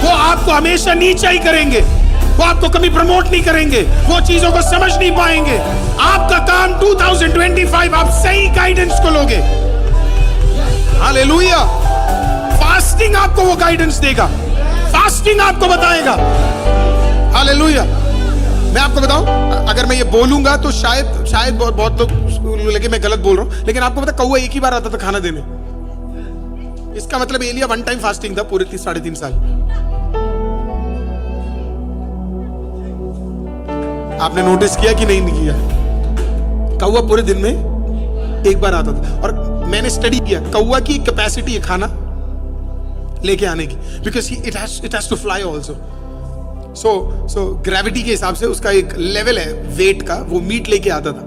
वो आपको हमेशा नीचा ही करेंगे, वो आपको कभी प्रमोट नहीं करेंगे, वो चीजों को समझ नहीं पाएंगे। आपका काम 2025 आप सही गाइडेंस को लोगे। हालेलुया। फास्टिंग आपको वो गाइडेंस देगा, फास्टिंग आपको बताएगा। हालेलुया। मैं आपको बताऊं, अगर मैं ये बोलूंगा तो शायद बहुत लोग लगे मैं गलत बोल रहा हूं, लेकिन आपको पता कौवा एक ही बार आता था खाना देने। इसका मतलब एलिया 1 टाइम फास्टिंग था पूरे 3.5 साल। आपने नोटिस किया कि नहीं किया? कौवा पूरे दिन में एक बार आता था। और मैंने स्टडी किया, कौवा की कैपेसिटी है खाना लेके आने की, because it has to fly also. So gravity के हिसाब से उसका एक लेवल है वेट का, वो मीट लेके आता था,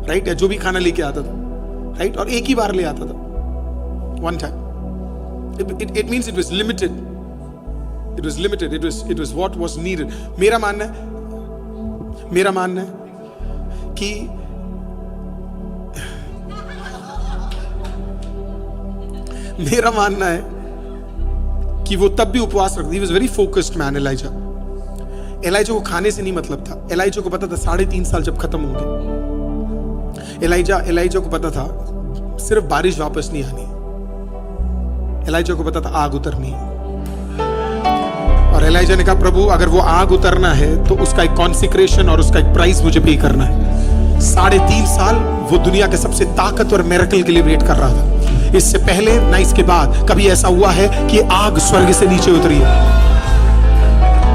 राइट, या जो भी खाना लेके आता था, राइट, और एक ही बार ले आता था, 1 time. It means it was limited. It was limited. It was what was needed. मेरा मानना है कि वो तब भी उपवास रखती। He was very focused man, Elijah. Elijah को खाने से नहीं मतलब था। एलाइजा को पता था 3.5 साल जब खत्म होंगे, एलाइजा को पता था सिर्फ बारिश वापस नहीं आनी, एलाइजा को पता था आग उतरनी है। और एलाइजा ने कहा प्रभु अगर वो आग उतरना है तो उसका एक कॉन्सिक्रेशन और उसका एक प्राइस मुझे पे करना है। 3.5 साल वो दुनिया के सबसे ताकतवर मिरेकल के लिए वेट कर रहा था। इससे पहले ना इसके बाद कभी ऐसा हुआ है कि आग स्वर्ग से नीचे उतरी है,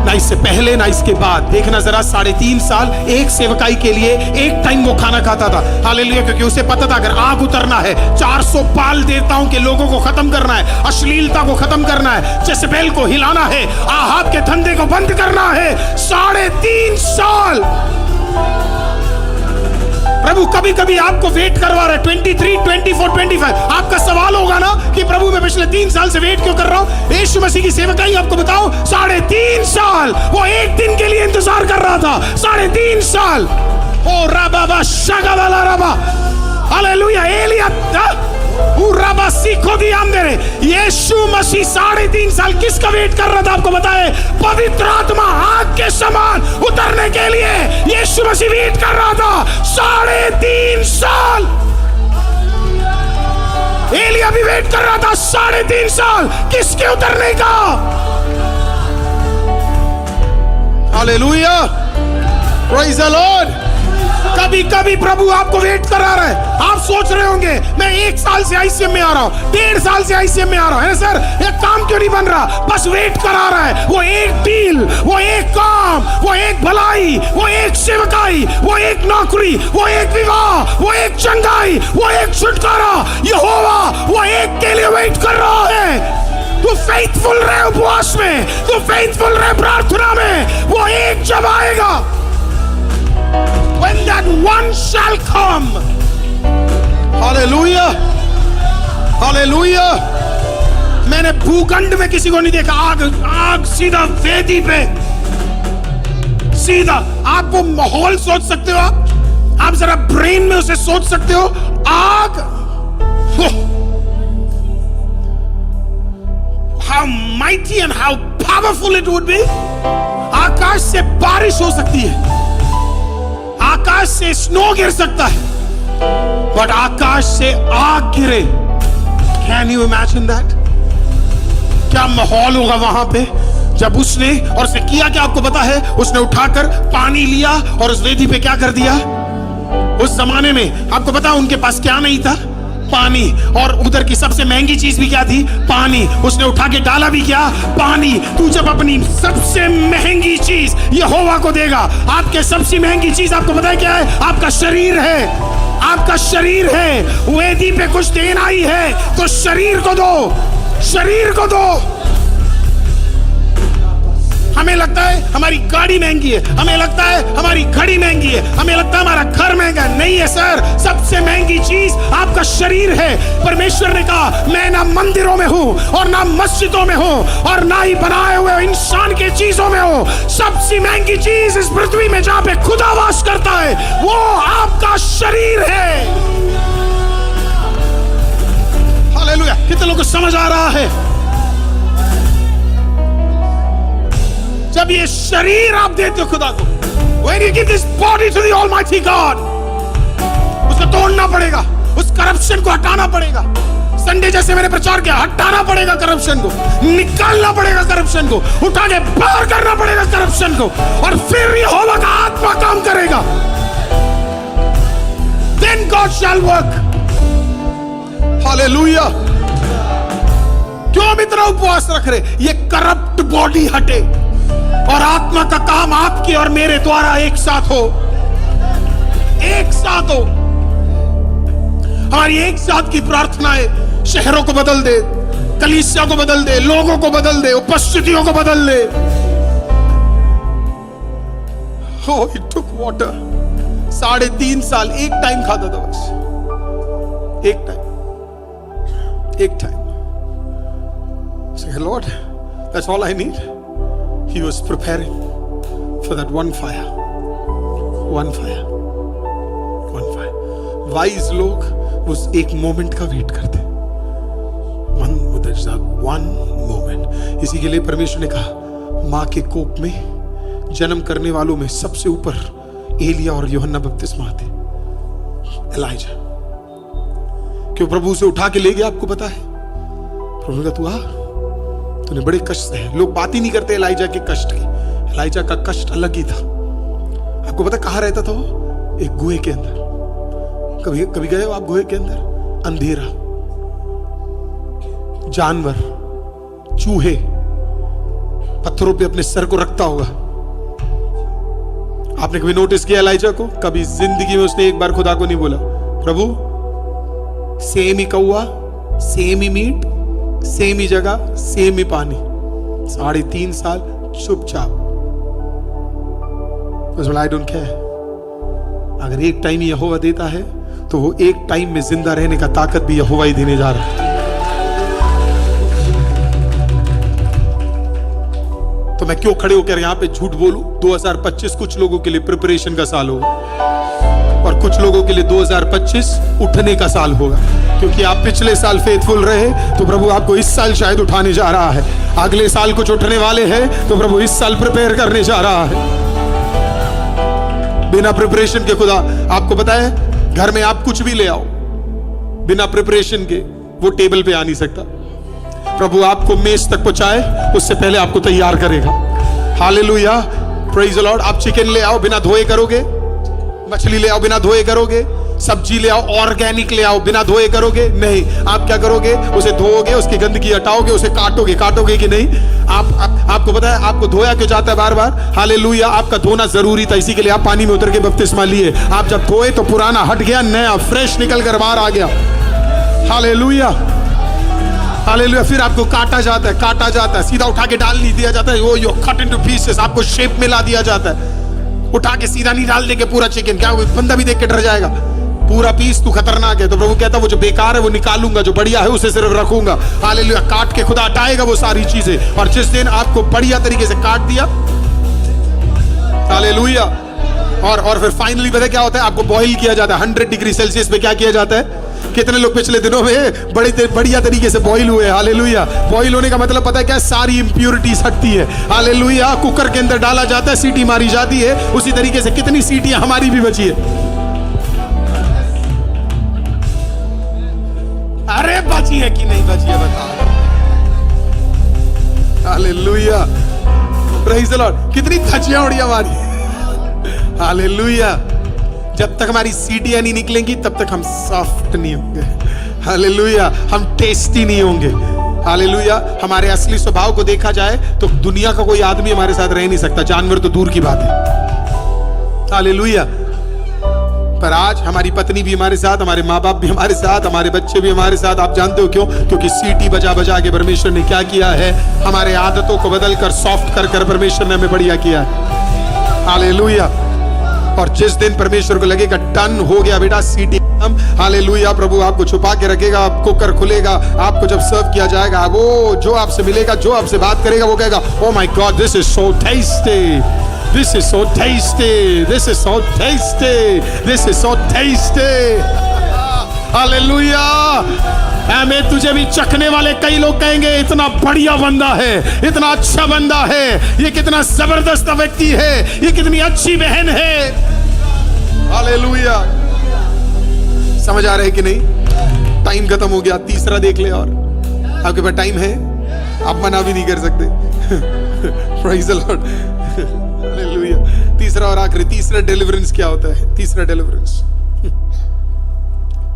ना इससे पहले ना इसके बाद। देखना जरा 3.5 साल एक सेवकाई के लिए एक टाइम वो खाना खाता था। हालेलुया, क्योंकि उसे पता था अगर आग उतरना है, 400 बाल देवताओं के लोगों को खत्म करना है, अश्लीलता को खत्म करना है, जेज़ेबेल को हिलाना है, आहाब के धंधे को बंद करना है। 3.5 साल प्रभु कभी कभी आपको वेट करवा रहा है। 23, 24, 25 आपका सवाल होगा ना कि प्रभु मैं पिछले 3 साल से वेट क्यों कर रहा हूं। यीशु मसीह की सेवकाई आपको बताओ, 3.5 साल वो एक दिन के लिए इंतजार कर रहा था। 3.5 साल। ओ रबा शगवाला रबा, हालेलुया। एलिया यीशु मसीह 3.5 साल किसका वेट कर रहा था आपको बताए? पवित्र आत्मा आग के समान उतरने के लिए यीशु मसीह वेट कर रहा था 3.5 साल। एलिया भी वेट कर रहा था 3.5 साल किसके उतरने का? Hallelujah, praise the Lord. कभी कभी प्रभु आपको वेट करा रहा है। आप सोच रहे होंगे मैं 1 साल से आईसीएम में आ रहा हूं, 1.5 साल से आईसीएम में आ रहा हूं, है ना सर, ये काम क्यों नहीं बन रहा? बस वेट करा रहा है। वो एक डील, वो एक काम, वो एक भलाई, वो एक सेवकाई, वो एक नौकरी, वो एक विवाह, वो एक चंगाई, वो एक छुटकारा, यहोवा वो एक के लिए वेट कर रहा है। तू फेथफुल रहे उपवास में, तू फेथफुल रहे प्रार्थना में, वो एक जब आएगा, when that one shall come, hallelujah, hallelujah। मैंने भूखंड में किसी को नहीं देखा आग सीधा वेदी पे सीधा। आप वो माहौल सोच सकते हो, आप जरा ब्रेन में उसे सोच सकते हो। आग, how mighty and how powerful it would be। आकाश से बारिश हो सकती है, आकाश से स्नो गिर सकता है, बट आकाश से आग गिरे, कैन यू इमेजिन दैट? क्या माहौल होगा वहां पे जब उसने, और उसने किया क्या आपको पता है? उसने उठाकर पानी लिया और उस वेदी पे क्या कर दिया? उस जमाने में आपको पता उनके पास क्या नहीं था? पानी। और उधर की सबसे महंगी चीज भी क्या थी? पानी। उसने उठा के डाला भी क्या? पानी। तू जब अपनी सबसे महंगी चीज यहोवा को देगा, आपके सबसे महंगी चीज आपको पता है क्या है? आपका शरीर है, आपका शरीर है। वेदी पे कुछ देना ही है तो शरीर को दो, शरीर को दो। हमें लगता है हमारी गाड़ी महंगी है, हमें लगता है हमारी घड़ी महंगी है, हमें लगता है हमारा घर महंगा है। नहीं है सर, सबसे महंगी चीज आपका शरीर है। परमेश्वर ने कहा मैं ना मंदिरों में हूं और ना मस्जिदों में हूं और ना ही बनाए हुए इंसान के चीजों में हूं। सबसे महंगी चीज इस पृथ्वी में जहां पे खुदा वास करता है वो आपका शरीर है। हालेलुया। कितने लोगों को समझ आ रहा है? जब ये शरीर आप देते हो खुदा को, when you give this body to the Almighty God, उसको तोड़ना पड़ेगा, उस करप्शन को हटाना पड़ेगा। संडे जैसे मैंने प्रचार किया, हटाना पड़ेगा करप्शन को, निकालना पड़ेगा करप्शन को, उठा के बाहर करना पड़ेगा करप्शन को, और फिर यहोवा का आत्मा काम करेगा। Then God shall work। Hallelujah। क्यों हम इतना उपवास रख रहे? ये करप्ट बॉडी हटे और आत्मा का काम आपके और मेरे द्वारा एक साथ हो, एक साथ हो। हमारी एक साथ की प्रार्थनाएं शहरों को बदल दे, कलीसिया को बदल दे, लोगों को बदल दे, उपस्थितियों को बदल दे। Oh, it took water। 3.5 साल एक टाइम खाता था बस, एक टाइम, एक time. Say, Lord, that's all I need। He was preparing for that one fire, one fire, one fire। Wise लोग उस एक मोमेंट का वेट करते, one moment। इसी के लिए परमेश्वर ने कहा माँ के कोख में जन्म करने वालों में सबसे ऊपर एलिया और यूहन्ना बपतिस्मा थे, एलाइजा। क्यों प्रभु उसे उठा के ले गया आपको पता है? प्रभु ने कहा तू आ, तूने बड़े कष्ट है। लोग बात ही नहीं करते एलाइजा के कष्ट की। एलाइजा का कष्ट अलग ही था। आपको पता कहां रहता था वो? एक गुहे के अंदर। कभी कभी गए हो आप गुहे के अंदर? अंधेरा, जानवर, चूहे पत्थरों पे अपने सर को रखता होगा। आपने कभी नोटिस किया एलाइजा को? कभी जिंदगी में उसने एक बार खुदा को नहीं बोला प्रभु सेम ही कौआ, सेम ही मीट, सेम ही जगह, सेम ही पानी। 3.5 साल चुपचाप। I don't care. अगर एक टाइम यहोवा देता है तो वो एक टाइम में जिंदा रहने का ताकत भी यहोवा ही देने जा रहा है। तो मैं क्यों खड़े होकर यहां पे झूठ बोलूं? 2025 कुछ लोगों के लिए प्रिपरेशन का साल होगा और कुछ लोगों के लिए 2025 उठने का साल होगा। क्योंकि आप पिछले साल फेथफुल रहे तो प्रभु आपको इस साल शायद उठाने जा रहा है। अगले साल कुछ उठने वाले हैं तो प्रभु इस साल प्रिपेयर करने जा रहा है। बिना प्रिपरेशन के खुदा, आपको पता है घर में आप कुछ भी ले आओ, बिना प्रिपरेशन के वो टेबल पे आ नहीं सकता। प्रभु आपको मेज तक पहुंचाए उससे पहले आपको तैयार करेगा। Hallelujah, praise the Lord. आप चिकन ले आओ बिना धोए करोगे, मछली ले आओ बिना धोए करोगे, सब्जी ले आओ ऑर्गेनिक ले आओ बिना धोए करोगे? नहीं। आप क्या करोगे? उसे धोओगे, उसकी गंदगी हटाओगे, उसे काटोगे कि नहीं? आपको पता है आपको धोया क्यों जाता है बार बार? हालेलुया, आपका धोना जरूरी था, इसी के लिए आप पानी में उतर के बपतिस्मा लिए। आप जब धोए तो पुराना हट गया, नया फ्रेश निकल कर बाहर आ गया। Hallelujah, hallelujah. फिर आपको काटा जाता है, सीधा उठा के डाल नहीं दिया जाता है, वो यू कट इनटू पीसेस, आपको शेप में ला दिया जाता है। उठा के सीधा नहीं डाल देंगे पूरा चिकन, क्या बंदा भी देख के डर जाएगा। पूरा पीस तू खतरनाक है, तो प्रभु कहता है वो जो बेकार है वो निकालूंगा, जो बढ़िया है उसे सिर्फ रखूंगा। हालेलुया, काट के खुदा हटाएगा वो सारी चीजें। और जिस दिन आपको बढ़िया तरीके से काट दिया, हालेलुया, और फिर फाइनली पता क्या होता है? आपको बॉईल किया जाता है 100 डिग्री सेल्सियस पे। क्या किया जाता है? कितने लोग पिछले दिनों में बढ़िया तरीके से बॉईल हुए? हालेलुया। बॉईल होने का मतलब पता है क्या? सारी इंप्योरिटीज हटती है। हालेलुया। कुकर के अंदर डाला जाता है, सीटी मारी जाती है, उसी तरीके से कितनी सीटियां हमारी भी बची है। अरे बची है कि नहीं बची है बताओ? Hallelujah, praise the Lord. कितनी धज्जियां उड़ी हमारी। हालेलुया। जब तक हमारी सीटियां नहीं निकलेंगी तब तक हम सॉफ्ट नहीं होंगे। हालेलुया, हम टेस्टी नहीं होंगे। हालेलुया। हमारे असली स्वभाव को देखा जाए तो दुनिया का कोई आदमी हमारे साथ रह नहीं सकता, जानवर तो दूर की बात है। हालेलुया। पर आज हमारी पत्नी भी हमारे साथ, हमारे माँ बाप भी हमारे साथ, हमारे बच्चे भी हमारे साथ। आप जानते हो क्यों? क्योंकि सीटी बजा बजा के परमेश्वर ने क्या किया है? हमारे आदतों को बदल कर सॉफ्ट कर परमेश्वर ने हमें बढ़िया किया है। हालेलुया। और जिस दिन परमेश्वर को लगेगा डन हो गया बेटा, सीटी हम, हालेलुया, प्रभु आपको छुपा के रखेगा। कुकर खुलेगा, आपको जब सर्व किया जाएगा, वो जो आपसे मिलेगा, जो आपसे बात करेगा, वो कहेगा oh my God, this is so tasty, this is so tasty, this is so tasty, this is so tasty. Hallelujah. मैं तुझे भी चखने वाले कई लोग कहेंगे इतना बढ़िया बंदा है, इतना अच्छा बंदा है, ये कितना जबरदस्त व्यक्ति है, ये कितनी अच्छी बहन है। हालेलुया। समझ आ रहा है कि नहीं? टाइम खत्म हो गया, तीसरा देख ले। और आपके पास टाइम है, आप मना भी नहीं कर सकते। Praise the Lord. हालेलुया। तीसरा और आखिरी, तीसरा डिलीवरेंस क्या होता है? तीसरा डिलीवरेंस,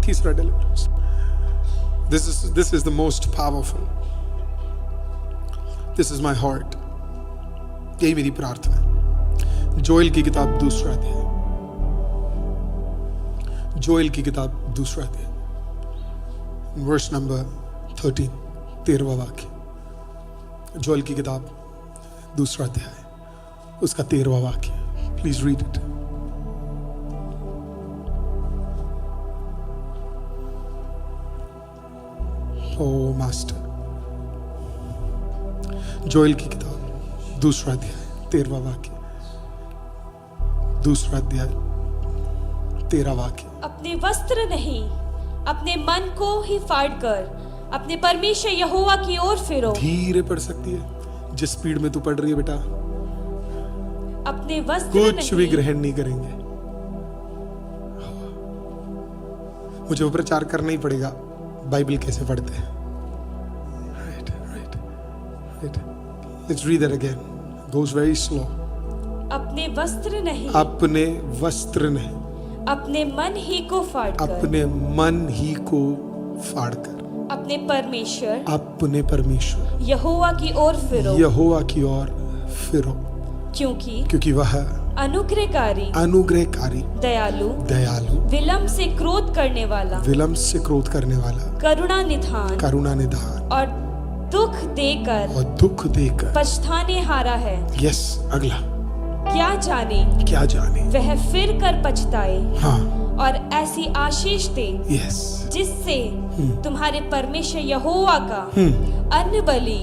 तीसरा deliverance, this is the most powerful. This is my heart. यही मेरी प्रार्थना है। जोएल की किताब 2 अध्याय, जोएल की किताब 2 अध्याय, वर्स नंबर 13, 13वां वाक्य। जोएल की किताब 2 अध्याय, उसका 13वां वाक्य। Please read it. O master. Joel की किताब 2 अध्याय 13वां वाक्य, 2 अध्याय 13वां वाक्य। अपने वस्त्र नहीं, अपने मन को ही फाड़कर अपने परमेश्वर यहोवा की ओर फिरो। धीरे पढ़ सकती है, जिस स्पीड में तू पढ़ रही है बेटा। अपने वस्त्र कुछ भी ग्रहण नहीं करेंगे। मुझे वो प्रचार करना ही पड़ेगा, बाइबल कैसे पढ़ते हैं। Right right right, let's read that again, goes very slow. अपने वस्त्र नहीं, अपने वस्त्र नहीं, अपने मन ही को फाड़कर, अपने मन ही को फाड़कर अपने परमेश्वर अपने परमेश्वर यहोवा की ओर फिरो, यहोवा की ओर फिरो, क्योंकि वह अनुग्रहकारी, अनुग्रहकारी, दयालु, दयालु, विलंब से क्रोध करने वाला, विलंब से क्रोध करने वाला, करुणा निधान करुणा निधान और दुख देकर और दुख देकर पछताने हारा है। यस, अगला, क्या जाने क्या जाने वह फिर कर पछताए हाँ, और ऐसी आशीष दे यस, जिससे तुम्हारे परमेश्वर यहोवा का अन्न बलि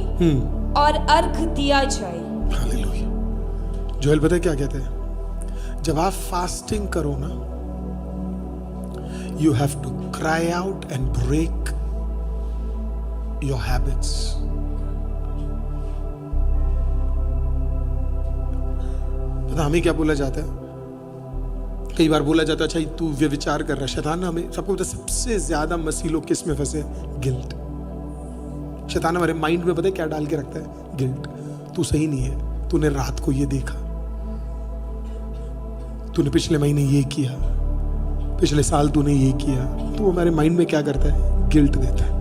और अर्घ दिया जाए। हालेलुया। जोएल पता है क्या कहते हैं? जब आप फास्टिंग करो ना, you have to cry out and break your habits. पता हमें क्या बोला जाता है? कई बार बोला जाता है, अच्छा तू व्यभिचार कर रहा है। शैतान हमें सबको पता है, सबसे ज्यादा मसीह लोग किस में फंसे? गिल्ट। शैतान हमारे माइंड में पता है क्या डाल के रखता है? गिल्ट। तू सही नहीं है, तूने रात को ये देखा, तूने पिछले महीने ये किया, पिछले साल तूने ये किया। तो हमारे माइंड में क्या करता है? गिल्ट देता है।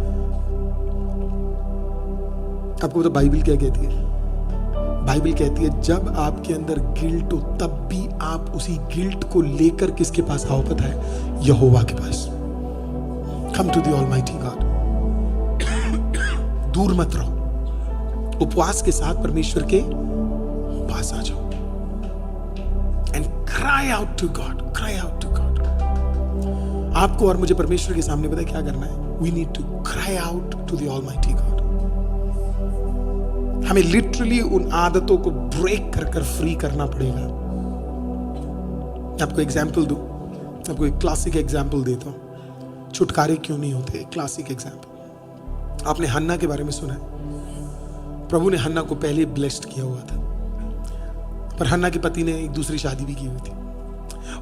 आपको तो बाइबल क्या कहती है? बाइबल कहती है जब आपके अंदर गिल्ट हो तब भी आप उसी गिल्ट को लेकर किसके पास आओ पता है? यहोवा के पास। Come to the almighty God. दूर मत रहो, उपवास के साथ परमेश्वर के पास आ जाओ and cry out to God, cry out to God. आपको और मुझे परमेश्वर के सामने पता है क्या करना है? We need to cry out to the almighty God. हमें लिटरली उन आदतों को ब्रेक कर कर फ्री करना पड़ेगा। आपको एग्जाम्पल दूं, आपको एक क्लासिक एग्जाम्पल देता हूं। छुटकारे क्यों नहीं होते? Classic example. आपने हन्ना के बारे में सुना है? प्रभु ने हन्ना को पहले ब्लेस्ड किया हुआ था, पर हन्ना के पति ने एक दूसरी शादी भी की हुई थी,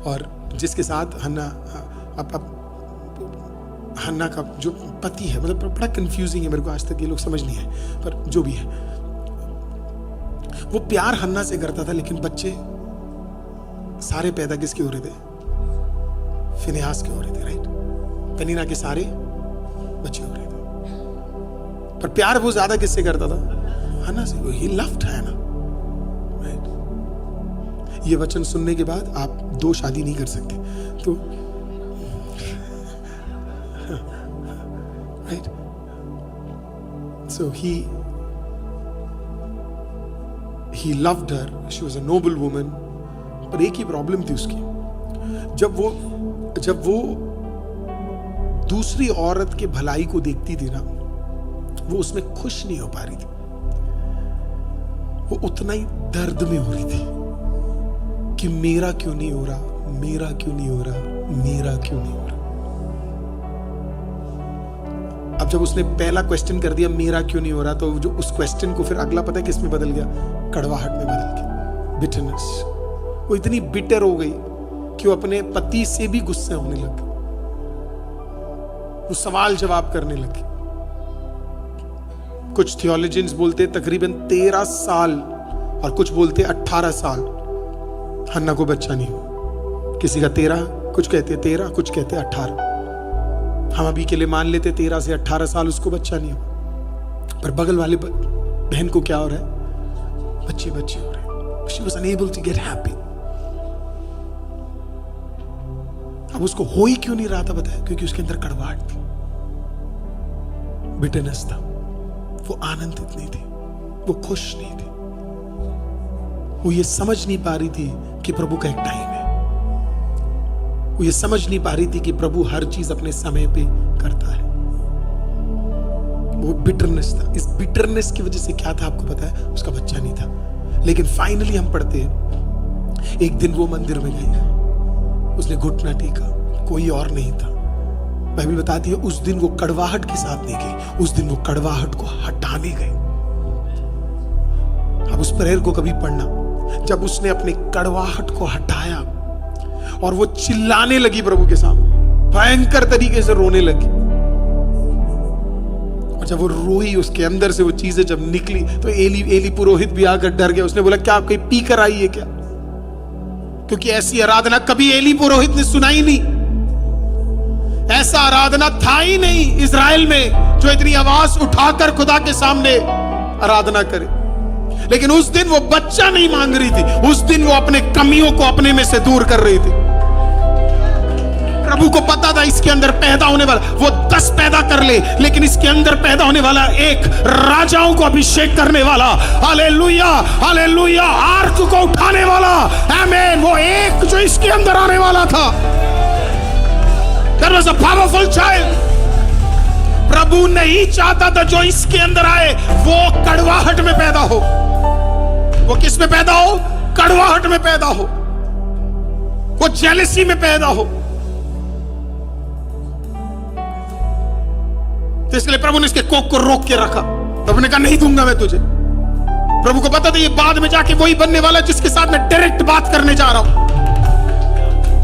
और जिसके साथ हन्ना अब हन्ना का जो पति है, मतलब बड़ा कंफ्यूजिंग है, मेरे को आज तक ये लोग समझ नहीं है, पर जो भी है, वो प्यार हन्ना से करता था, लेकिन बच्चे सारे पैदा किसके हो रहे थे? फिनेहास के हो रहे थे, राइट? पेनिन्ना के सारे बच्चे हो रहे थे, पर प्यार वो ज्यादा किससे करता था? हन्ना से। He loved Hannah, right? ये वचन सुनने के बाद आप दो शादी नहीं कर सकते, तो right? So he loved her, she was a noble woman, पर एक ही प्रॉब्लम थी उसकी, जब वो दूसरी औरत के भलाई को देखती थी ना, वो उसमें खुश नहीं हो पा रही थी, वो उतना ही दर्द में हो रही थी कि मेरा क्यों नहीं हो रहा, मेरा क्यों नहीं हो रहा, मेरा क्यों नहीं हो रहा। अब जब उसने पहला क्वेश्चन कर दिया मेरा क्यों नहीं हो रहा, तो जो उस क्वेश्चन को फिर अगला पता है किस में बदल गया? कड़वाहट में बदल गया, बिटरनेस। वो इतनी बिटर हो गई कि वो अपने पति से भी गुस्से होने लग गई, वो सवाल जवाब करने लगी। कुछ थियोलॉजियंस बोलते तकरीबन 13 साल और कुछ बोलते 18 साल हन्ना को बच्चा नहीं हुआ। किसी का 13, कुछ कहते 13, कुछ कहते 18। हम अभी के लिए मान लेते 13 से 18 साल उसको बच्चा नहीं हुआ, पर बगल वाले बहन को क्या हो रहा है? बच्चे बच्चे हो रहे हैं। She was unable to get happy। अब उसको हो ही क्यों नहीं रहा था बताया? क्योंकि उसके अंदर कड़वाहट थी, बिटरनेस था, वो आनंदित नहीं थी, वो खुश नहीं थी, वो ये समझ नहीं पा रही थी कि प्रभु का एक टाइम है, वो ये समझ नहीं पा रही थी कि प्रभु हर चीज अपने समय पे करता है। वो बिटरनेस था। इस बिटरनेस की वजह से क्या था आपको पता है? उसका बच्चा नहीं था। लेकिन फाइनली हम पढ़ते हैं एक दिन वो मंदिर में गई, उसने घुटना टेका, कोई और नहीं था। बाइबल बताती है उस दिन वो कड़वाहट के साथ नहीं गई, उस दिन वो कड़वाहट को हटाने गई। अब उस प्रेयर को कभी पढ़ना, जब उसने अपनी कड़वाहट को हटाया और वो चिल्लाने लगी प्रभु के सामने, भयंकर तरीके से रोने लगी, और जब वो रोई उसके अंदर से वो चीजें जब निकली तो एली पुरोहित भी आकर डर गया। उसने बोला क्या आप कहीं पी कर आई है क्या? क्योंकि ऐसी आराधना कभी एली पुरोहित ने सुनाई नहीं, ऐसा आराधना था ही नहीं इज़राइल में जो इतनी आवाज उठाकर खुदा के सामने आराधना करे। लेकिन उस दिन वो बच्चा नहीं मांग रही थी, उस दिन वो अपने कमियों को अपने में से दूर कर रही थी। प्रभु को पता था इसके अंदर पैदा होने वाला, वो 10 पैदा कर ले, लेकिन इसके अंदर पैदा होने वाला एक राजाओं को अभिषेक करने वाला, हालेलुया हालेलुया, आर्क को उठाने वाला, आमीन, वो एक जो इसके अंदर आने वाला था। That was a powerful child. प्रभु नहीं चाहता था जो इसके अंदर आए वो कड़वाहट में पैदा हो। वो किस में पैदा हो? कड़वाहट में पैदा हो, वो जेलसी में पैदा हो। तो इसलिए प्रभु ने इसके कोक को रोक के रखा। प्रभु ने कहा नहीं दूंगा मैं तुझे। प्रभु को पता था ये बाद में जाके वही बनने वाला जिसके साथ मैं डायरेक्ट बात करने जा रहा हूं।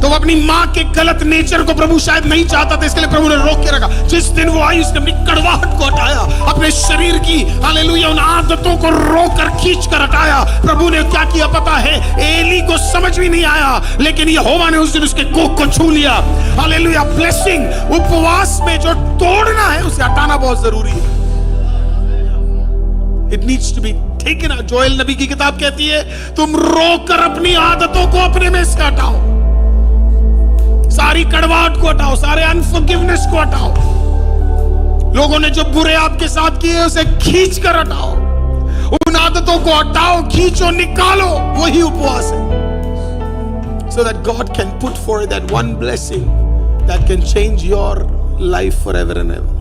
तो वो अपनी मां के गलत नेचर को प्रभु शायद नहीं चाहता था, इसलिए प्रभु ने रोक के रखा। जिस दिन वो आई उसने अपनी कड़वाहट को हटाया, अपने शरीर की हालेलुया उन आदतों को रोक कर खींच कर हटाया। प्रभु ने क्या किया पता है? एली को समझ भी नहीं आया, लेकिन यहोवा ने उस दिन उसके कोख को छू लिया। हालेलुया, ब्लेसिंग उपवास में जो तोड़ना है उसे हटाना बहुत जरूरी है। It needs to be taken out. Joel नबी की किताब कहती है तुम रोक कर अपनी आदतों को अपने में से हटाओ, सारी कड़वाहट को हटाओ, सारे अनफॉरगिवनेस को हटाओ, लोगों ने जो बुरे आपके साथ किए उसे खींच कर हटाओ, उन आदतों को हटाओ, खींचो, निकालो। वही उपवास है। So that God can put forth that one blessing that can change your life forever and ever.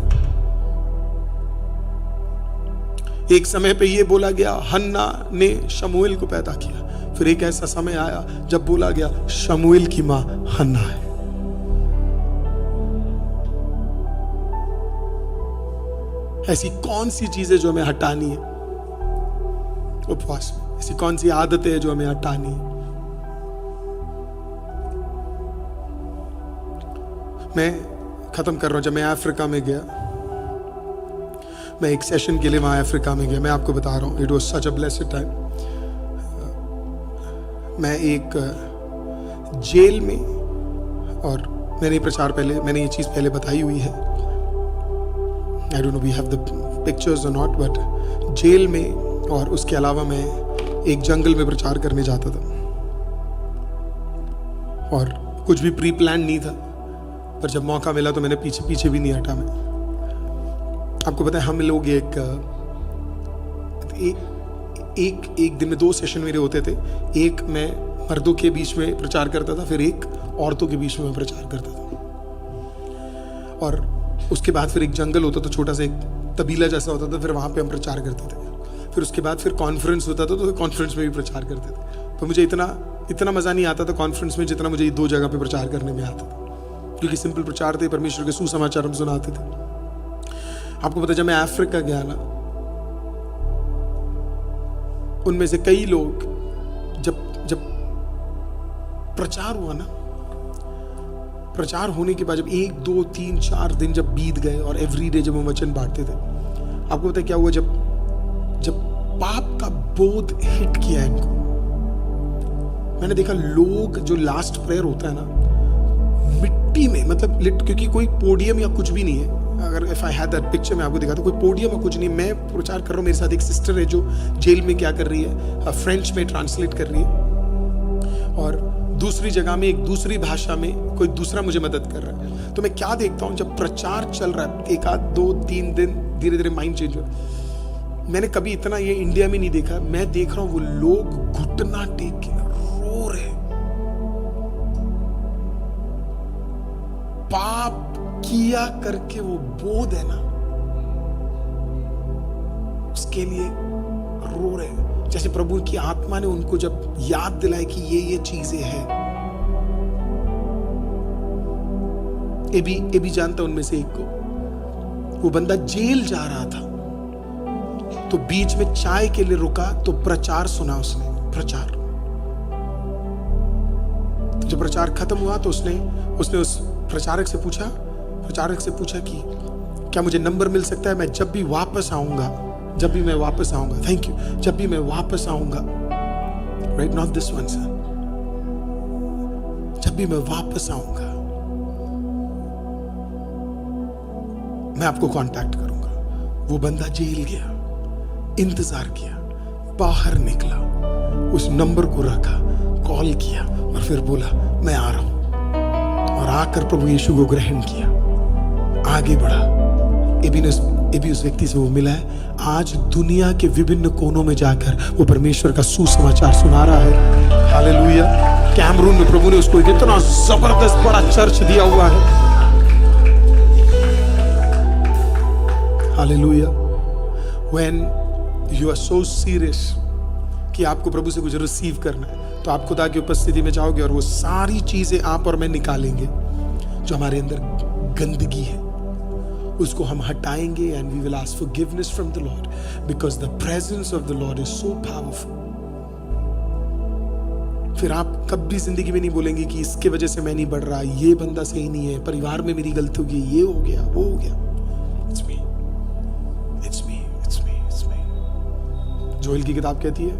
एक समय पे ये बोला गया हन्ना ने शमूएल को पैदा किया। फिर एक ऐसा समय आया जब बोला गया शमूएल की मां हन्ना है। ऐसी कौन सी चीजें जो हमें हटानी है उपवास में? ऐसी कौन सी आदतें हैं जो हमें हटानी है? मैं खत्म कर रहा हूं। जब मैं अफ्रीका में गया, मैं एक सेशन के लिए वहां अफ्रीका में गया, मैं आपको बता रहा हूं, it was such a blessed time. मैं एक जेल में, और मैंने ये चीज पहले बताई हुई है, I don't know we have the pictures or not, but jail में और उसके अलावा मैं एक जंगल में प्रचार करने जाता था, और कुछ भी प्री प्लान नहीं था, पर जब मौका मिला तो मैंने पीछे भी नहीं हटा। मैं आपको पता है हम लोग एक दिन में 2 सेशन मेरे होते थे। एक मैं मर्दों के बीच में प्रचार करता था, फिर एक औरतों के बीच में मैं प्रचार करता था, और उसके बाद फिर एक जंगल होता था, छोटा सा एक तबीला जैसा होता था, फिर वहां पे हम प्रचार करते थे। फिर उसके बाद फिर कॉन्फ्रेंस होता था, तो कॉन्फ्रेंस में भी प्रचार करते थे। तो मुझे इतना मजा नहीं आता था कॉन्फ्रेंस में जितना मुझे 2 जगह पे प्रचार करने में आता था, क्योंकि सिंपल प्रचार थे, परमेश्वर के सुसमाचार हम सुनाते थे। आपको पता, जब मैं अफ्रीका गया ना, उनमें से कई लोग जब प्रचार हुआ ना, प्रचार होने के बाद जब 1, 2, 3, 4 दिन जब बीत गए और एवरीडे जब हम वचन बांटते थे, आपको पता है क्या हुआ? जब पाप का बोध हिट किया इनको, मैंने देखा लोग जो लास्ट प्रेयर होता है ना, मिट्टी में, मतलब क्योंकि कोई पोडियम या कुछ भी नहीं है। अगर if I had that picture मैं आपको दिखाता, कोई पोडियम या कुछ नहीं, मैं प्रचार कर रहा हूँ, मेरे साथ एक सिस्टर है जो जेल में क्या कर रही है, फ्रेंच में ट्रांसलेट कर रही है, और दूसरी जगह में एक दूसरी भाषा में कोई दूसरा मुझे मदद कर रहा है। तो मैं क्या देखता हूं, जब प्रचार चल रहा है, 1 आध 2 3 दिन धीरे धीरे माइंड चेंज हो। मैंने कभी इतना ये इंडिया में नहीं देखा। मैं देख रहा हूं वो लोग घुटना टेक के रो रहे, पाप किया करके वो बोध है ना, उसके लिए रो रहे, जैसे प्रभु की आत्मा ने उनको जब याद दिलाई कि ये चीजें हैं। ये भी जानता उनमें से एक को, वो बंदा जेल जा रहा था, तो बीच में चाय के लिए रुका, तो प्रचार सुना उसने, प्रचार जब प्रचार खत्म हुआ तो उसने उस प्रचारक से पूछा कि क्या मुझे नंबर मिल सकता है, मैं जब भी मैं वापस आऊंगा, थैंक यू, जब भी मैं वापस आऊंगा, right, not this one sir, जब भी मैं वापस आऊंगा मैं आपको कांटेक्ट करूंगा। वो बंदा जेल गया, इंतजार किया, बाहर निकला, उस नंबर को रखा, कॉल किया और फिर बोला मैं आ रहा हूं, और आकर प्रभु यीशु को ग्रहण किया, आगे बढ़ा। अभी उस व्यक्ति से वो मिला है, आज दुनिया के विभिन्न कोनों में जाकर वो परमेश्वर का सुसमाचार सुना रहा है। हालेलुया। कैमरून में प्रभु ने उसको एक इतना जबरदस्त बड़ा चर्च दिया हुआ है। Hallelujah. When you are so serious कि आपको प्रभु से कुछ रिसीव करना है, तो आप खुदा की उपस्थिति में जाओगे और वो सारी चीजें आप और मैं निकालेंगे जो हमारे अंदर गंदगी है, उसको हम हटाएंगे, and we will ask forgiveness from the Lord, because the presence of the Lord is so powerful. फिर आप कभी जिंदगी में नहीं बोलेंगे कि इसके वजह से मैं नहीं बढ़ रहा, ये बंदा सही नहीं है, परिवार में मेरी गलती होगी, ये हो गया, वो हो गया। It's me, it's me, it's me, it's me. Joel की किताब कहती है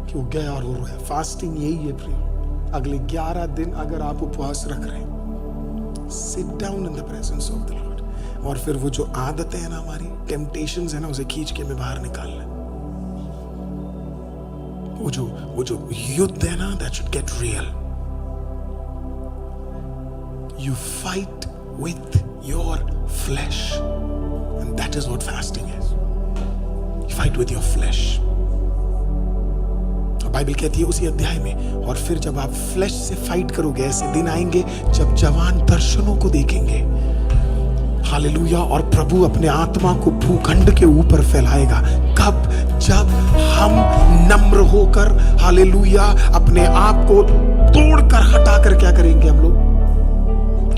कि वो गया और वो रोया। फास्टिंग यही है प्रिय। अगले 11 दिन अगर आप उपवास रख रहे हैं, sit down in the presence of the Lord, और फिर वो जो आदतें हैं ना, हमारी टेम्पटेशंस है ना, उसे खींच के हमें बाहर निकालना। वो जो युद्ध है ना, that should get real. You fight with your flesh, and that is what fasting is. You fight with your flesh. Bible कहती है उसी अध्याय में, और फिर जब आप फ्लैश से फाइट करोगे, ऐसे दिन आएंगे जब जवान दर्शनों को देखेंगे। हालेलुया। और प्रभु अपने आत्मा को भूखंड के ऊपर फैलाएगा। कब? जब हम नम्र होकर, हालेलुया, अपने आप को तोड़कर हटाकर क्या करेंगे? हम लोग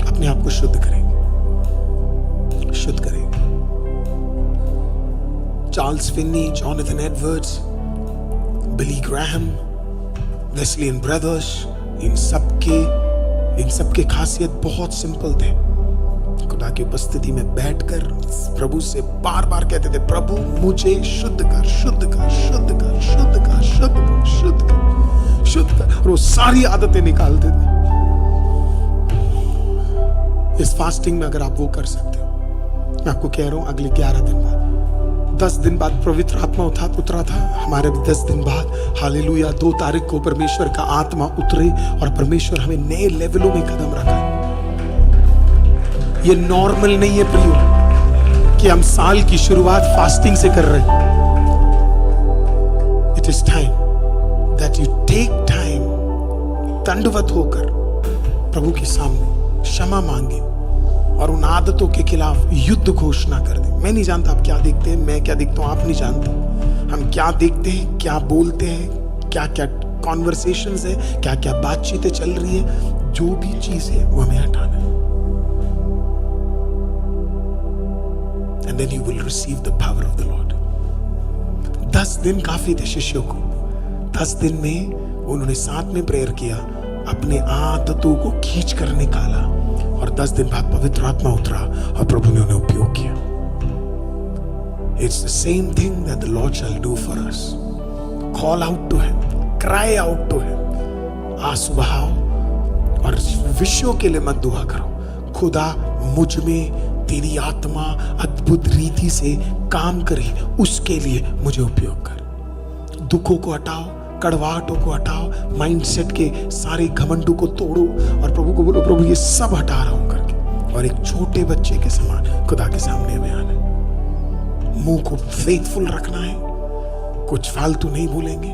अपने आप को शुद्ध करेंगे, शुद्ध करेंगे। Charles Finney, Jonathan Edwards, Billy Graham, Wesleyan brothers, इन सबके खासियत बहुत सिंपल थे। खुदा की उपस्थिति में बैठकर प्रभु से बार बार कहते थे, प्रभु मुझे शुद्ध कर, शुद्ध कर, शुद्ध कर, शुद्ध कर, शुद्ध कर, शुद्ध कर, शुद्ध कर, और वो सारी आदतें निकालते थे। इस फास्टिंग में अगर आप वो कर सकते हो, मैं आपको कह रहा हूं, अगले 11 दिन बाद, 10 दिन बाद पवित्र आत्मा उतरा था हमारे। 10 दिन बाद, हालेलुया, 2 तारीख को परमेश्वर का आत्मा उतरे और परमेश्वर हमें नए लेवलों में कदम रखा। ये नॉर्मल नहीं है प्रियो कि हम साल की शुरुआत फास्टिंग से कर रहे हैं। It is time that you take time, दंडवत होकर प्रभु के सामने क्षमा मांगे और उन आदतों के खिलाफ युद्ध घोषणा कर दें। मैं नहीं जानता आप क्या देखते हैं, मैं क्या देखता हूं, आप नहीं जानते हम क्या देखते हैं, क्या बोलते हैं, क्या क्या कॉन्वर्सेशंस है, क्या क्या बातचीतें चल रही है। जो भी चीज है वो हमें हटाना है। And then you will receive the power of the Lord. 10 दिन काफी थे शिष्यों को। 10 दिन में उन्होंने साथ में प्रेयर किया, अपने आदतों को खींच कर निकाला, और 10 दिन बाद पवित्र आत्मा उतरा और प्रभु ने उन्हें उपयोग किया। It's the same thing that the Lord shall do for us. Call out to Him, cry out to Him. आंसू बहाओ और विषयों के लिए मत दुआ करो। खुदा मुझ में तेरी आत्मा अद्भुत रीति से काम करे, उसके लिए मुझे उपयोग कर। दुखों को हटाओ, कड़वाहटों को हटाओ, माइंडसेट के सारे घमंडों को तोड़ो और प्रभु को बोलो, प्रभु ये सब हटा रहा हूं करके, और एक छोटे बच्चे के समान खुदा के सामने में आना है। मुंह को फेथफुल रखना है, कुछ फालतू नहीं बोलेंगे।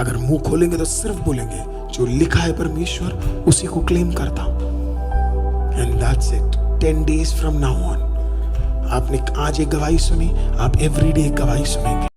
अगर मुंह खोलेंगे तो सिर्फ बोलेंगे जो लिखा है परमेश्वर, उसी को क्लेम करता हूं। And that's it. 10 days from now on, आपने आज एक गवाही सुनी, आप एवरीडे एक गवाही सुनेंगे।